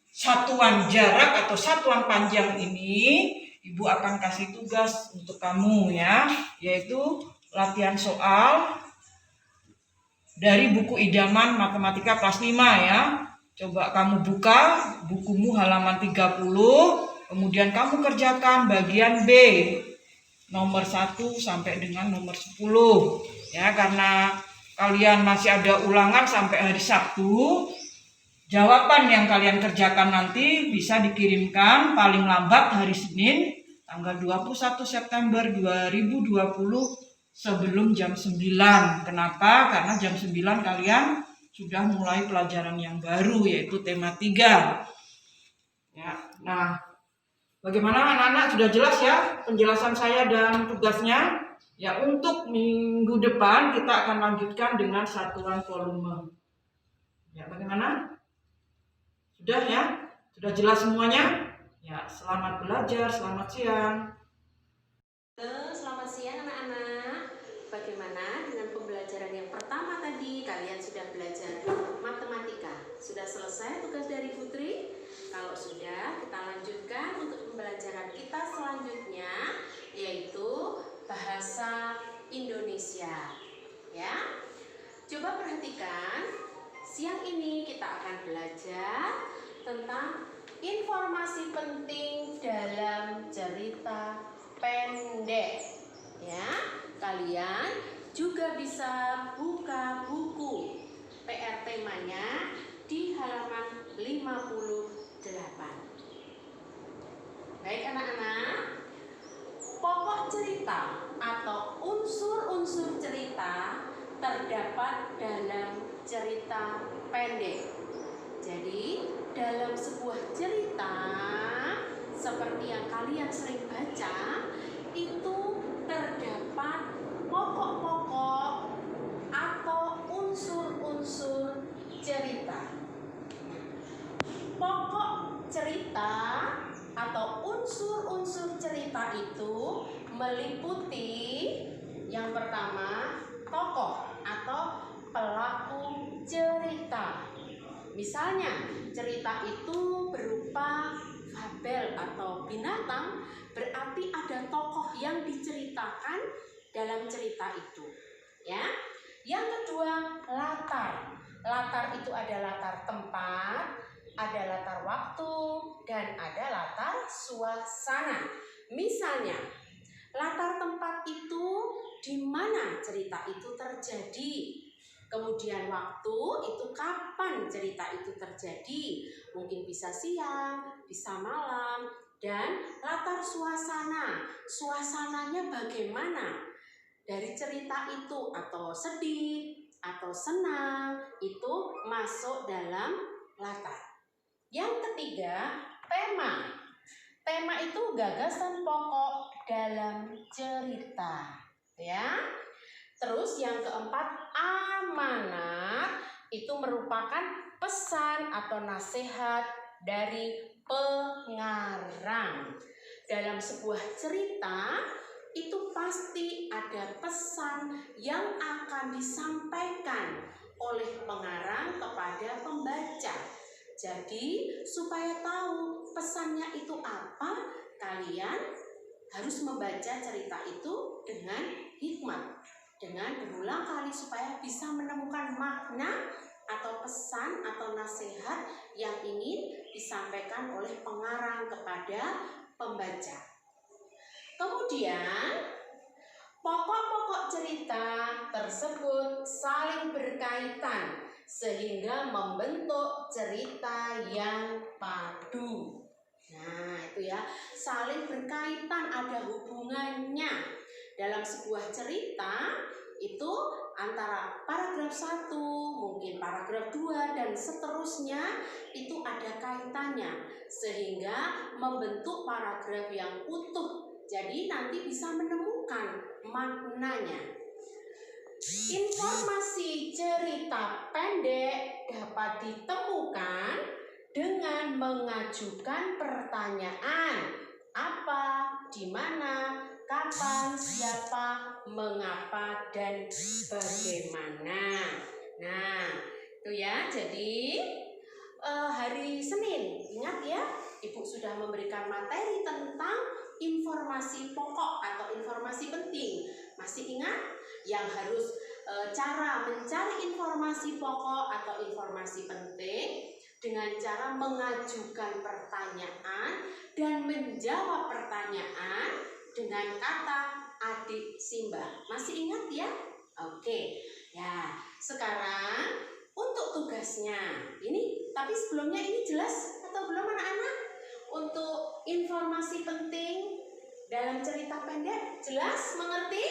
satuan jarak atau satuan panjang ini, Ibu akan kasih tugas untuk kamu ya, yaitu latihan soal dari buku idaman matematika kelas 5 ya. Coba kamu buka bukumu halaman 30, kemudian kamu kerjakan bagian B nomor 1 sampai dengan nomor 10 ya, karena kalian masih ada ulangan sampai hari Sabtu. Jawaban yang kalian kerjakan nanti bisa dikirimkan paling lambat hari Senin tanggal 21 September 2020 sebelum jam 9. Kenapa? Karena jam 9 kalian sudah mulai pelajaran yang baru, yaitu tema 3. Ya, nah, bagaimana anak-anak, sudah jelas ya penjelasan saya dan tugasnya? Ya, untuk minggu depan kita akan lanjutkan dengan satuan volume. Ya, bagaimana? Sudah ya? Sudah jelas semuanya? Ya, selamat belajar, selamat siang. Selamat siang anak-anak. Bagaimana dengan pembelajaran yang pertama tadi? Kalian sudah belajar matematika. Sudah selesai tugas dari Putri? Kalau sudah, kita lanjutkan untuk pembelajaran kita selanjutnya, yaitu bahasa Indonesia. Ya. Coba perhatikan. Siang ini kita akan belajar tentang informasi penting dalam cerita pendek. Ya, kalian juga bisa buka buku PR temanya di halaman 58. Baik anak-anak, pokok cerita atau unsur-unsur cerita terdapat dalam cerita pendek. Jadi, dalam sebuah cerita seperti yang kalian sering baca, itu terdapat pokok-pokok cerita itu meliputi yang pertama tokoh atau pelaku cerita. Misalnya cerita itu berupa fabel atau binatang, berarti ada tokoh yang diceritakan dalam cerita itu. Ya. Yang kedua, latar. Latar itu ada latar tempat, ada latar waktu, dan ada latar suasana. Misalnya, latar tempat itu di mana cerita itu terjadi. Kemudian waktu itu kapan cerita itu terjadi. Mungkin bisa siang, bisa malam. Dan latar suasana. Suasananya bagaimana? Dari cerita itu atau sedih, atau senang, itu masuk dalam latar. Yang ketiga, tema. Tema itu gagasan pokok dalam cerita, ya. Terus yang keempat, amanat itu merupakan pesan atau nasihat dari pengarang. Dalam sebuah cerita itu pasti ada pesan yang akan disampaikan oleh pengarang kepada pembaca. Jadi supaya tahu pesannya itu apa, kalian harus membaca cerita itu dengan hikmat, dengan berulang kali supaya bisa menemukan makna atau pesan atau nasihat yang ingin disampaikan oleh pengarang kepada pembaca. Kemudian, pokok-pokok cerita tersebut saling berkaitan sehingga membentuk cerita yang padu. Nah, itu ya, saling berkaitan, ada hubungannya. Dalam sebuah cerita itu antara paragraf 1, mungkin paragraf 2 dan seterusnya itu ada kaitannya sehingga membentuk paragraf yang utuh. Jadi nanti bisa menemukan maknanya. Informasi cerita pendek dapat ditemukan dengan mengajukan pertanyaan apa, di mana, kapan, siapa, mengapa, dan bagaimana. Nah, itu ya. Jadi hari Senin, ingat ya, Ibu sudah memberikan materi tentang informasi pokok atau informasi penting. Masih ingat yang harus cara mencari informasi pokok atau informasi penting dengan cara mengajukan pertanyaan dan menjawab pertanyaan dengan kata adik simbah. Masih ingat ya? Oke. Ya, sekarang untuk tugasnya. Ini tapi sebelumnya ini jelas atau belum anak-anak? Untuk informasi penting dalam cerita pendek jelas, mengerti?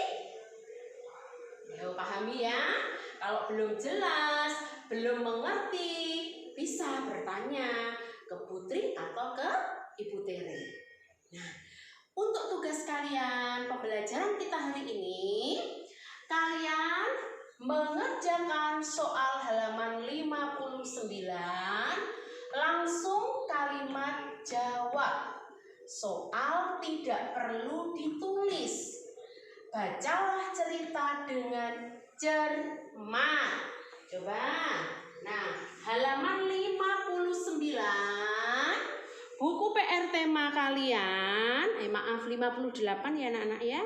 Ayo pahami ya. Kalau belum jelas, belum mengerti, bisa bertanya ke Putri atau ke Ibu Tere. Nah, untuk tugas kalian pembelajaran kita hari ini, kalian mengerjakan soal halaman 59, langsung kalimat jawab. Soal tidak perlu ditulis. Bacalah cerita dengan cermat. Coba. Nah, halaman 59 buku PR tema kalian, maaf 58 ya anak-anak ya.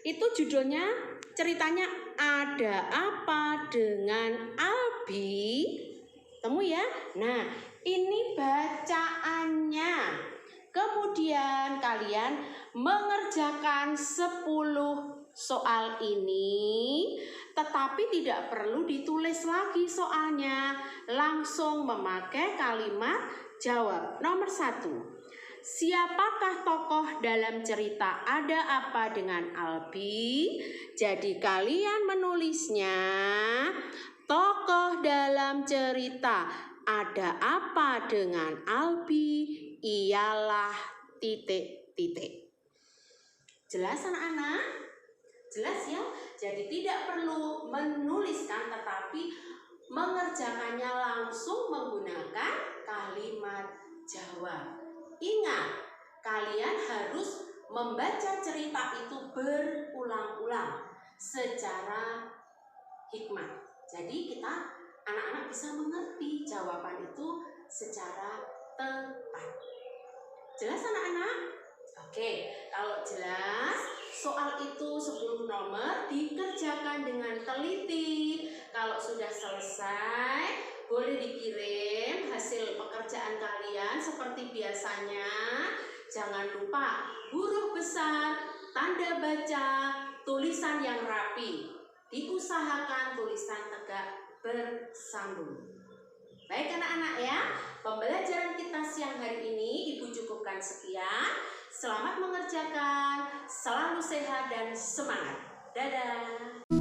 Itu judulnya, ceritanya ada apa dengan Albi? Temu ya. Nah, ini bacaannya. Kemudian kalian mengerjakan 10 soal ini, tetapi tidak perlu ditulis lagi soalnya, langsung memakai kalimat jawab. Nomor 1, siapakah tokoh dalam cerita ada apa dengan Albi? Jadi kalian menulisnya, tokoh dalam cerita ada apa dengan Albi ialah titik-titik. Jelas anak-anak? Jelas ya? Jadi tidak perlu menuliskan, tetapi mengerjakannya langsung menggunakan kalimat jawab. Ingat, kalian harus membaca cerita itu berulang-ulang secara hikmat. Jadi anak-anak bisa mengerti jawaban itu secara tepat. Jelas anak-anak? Oke, kalau jelas, soal itu 10 nomor dikerjakan dengan teliti. Kalau sudah selesai, boleh dikirim hasil pekerjaan kalian seperti biasanya. Jangan lupa huruf besar, tanda baca, tulisan yang rapi. Diusahakan tulisan tegak bersambung. Baik anak-anak ya, pembelajaran kita siang hari ini Ibu cukupkan sekian. Selamat mengerjakan, selalu sehat dan semangat. Dadah.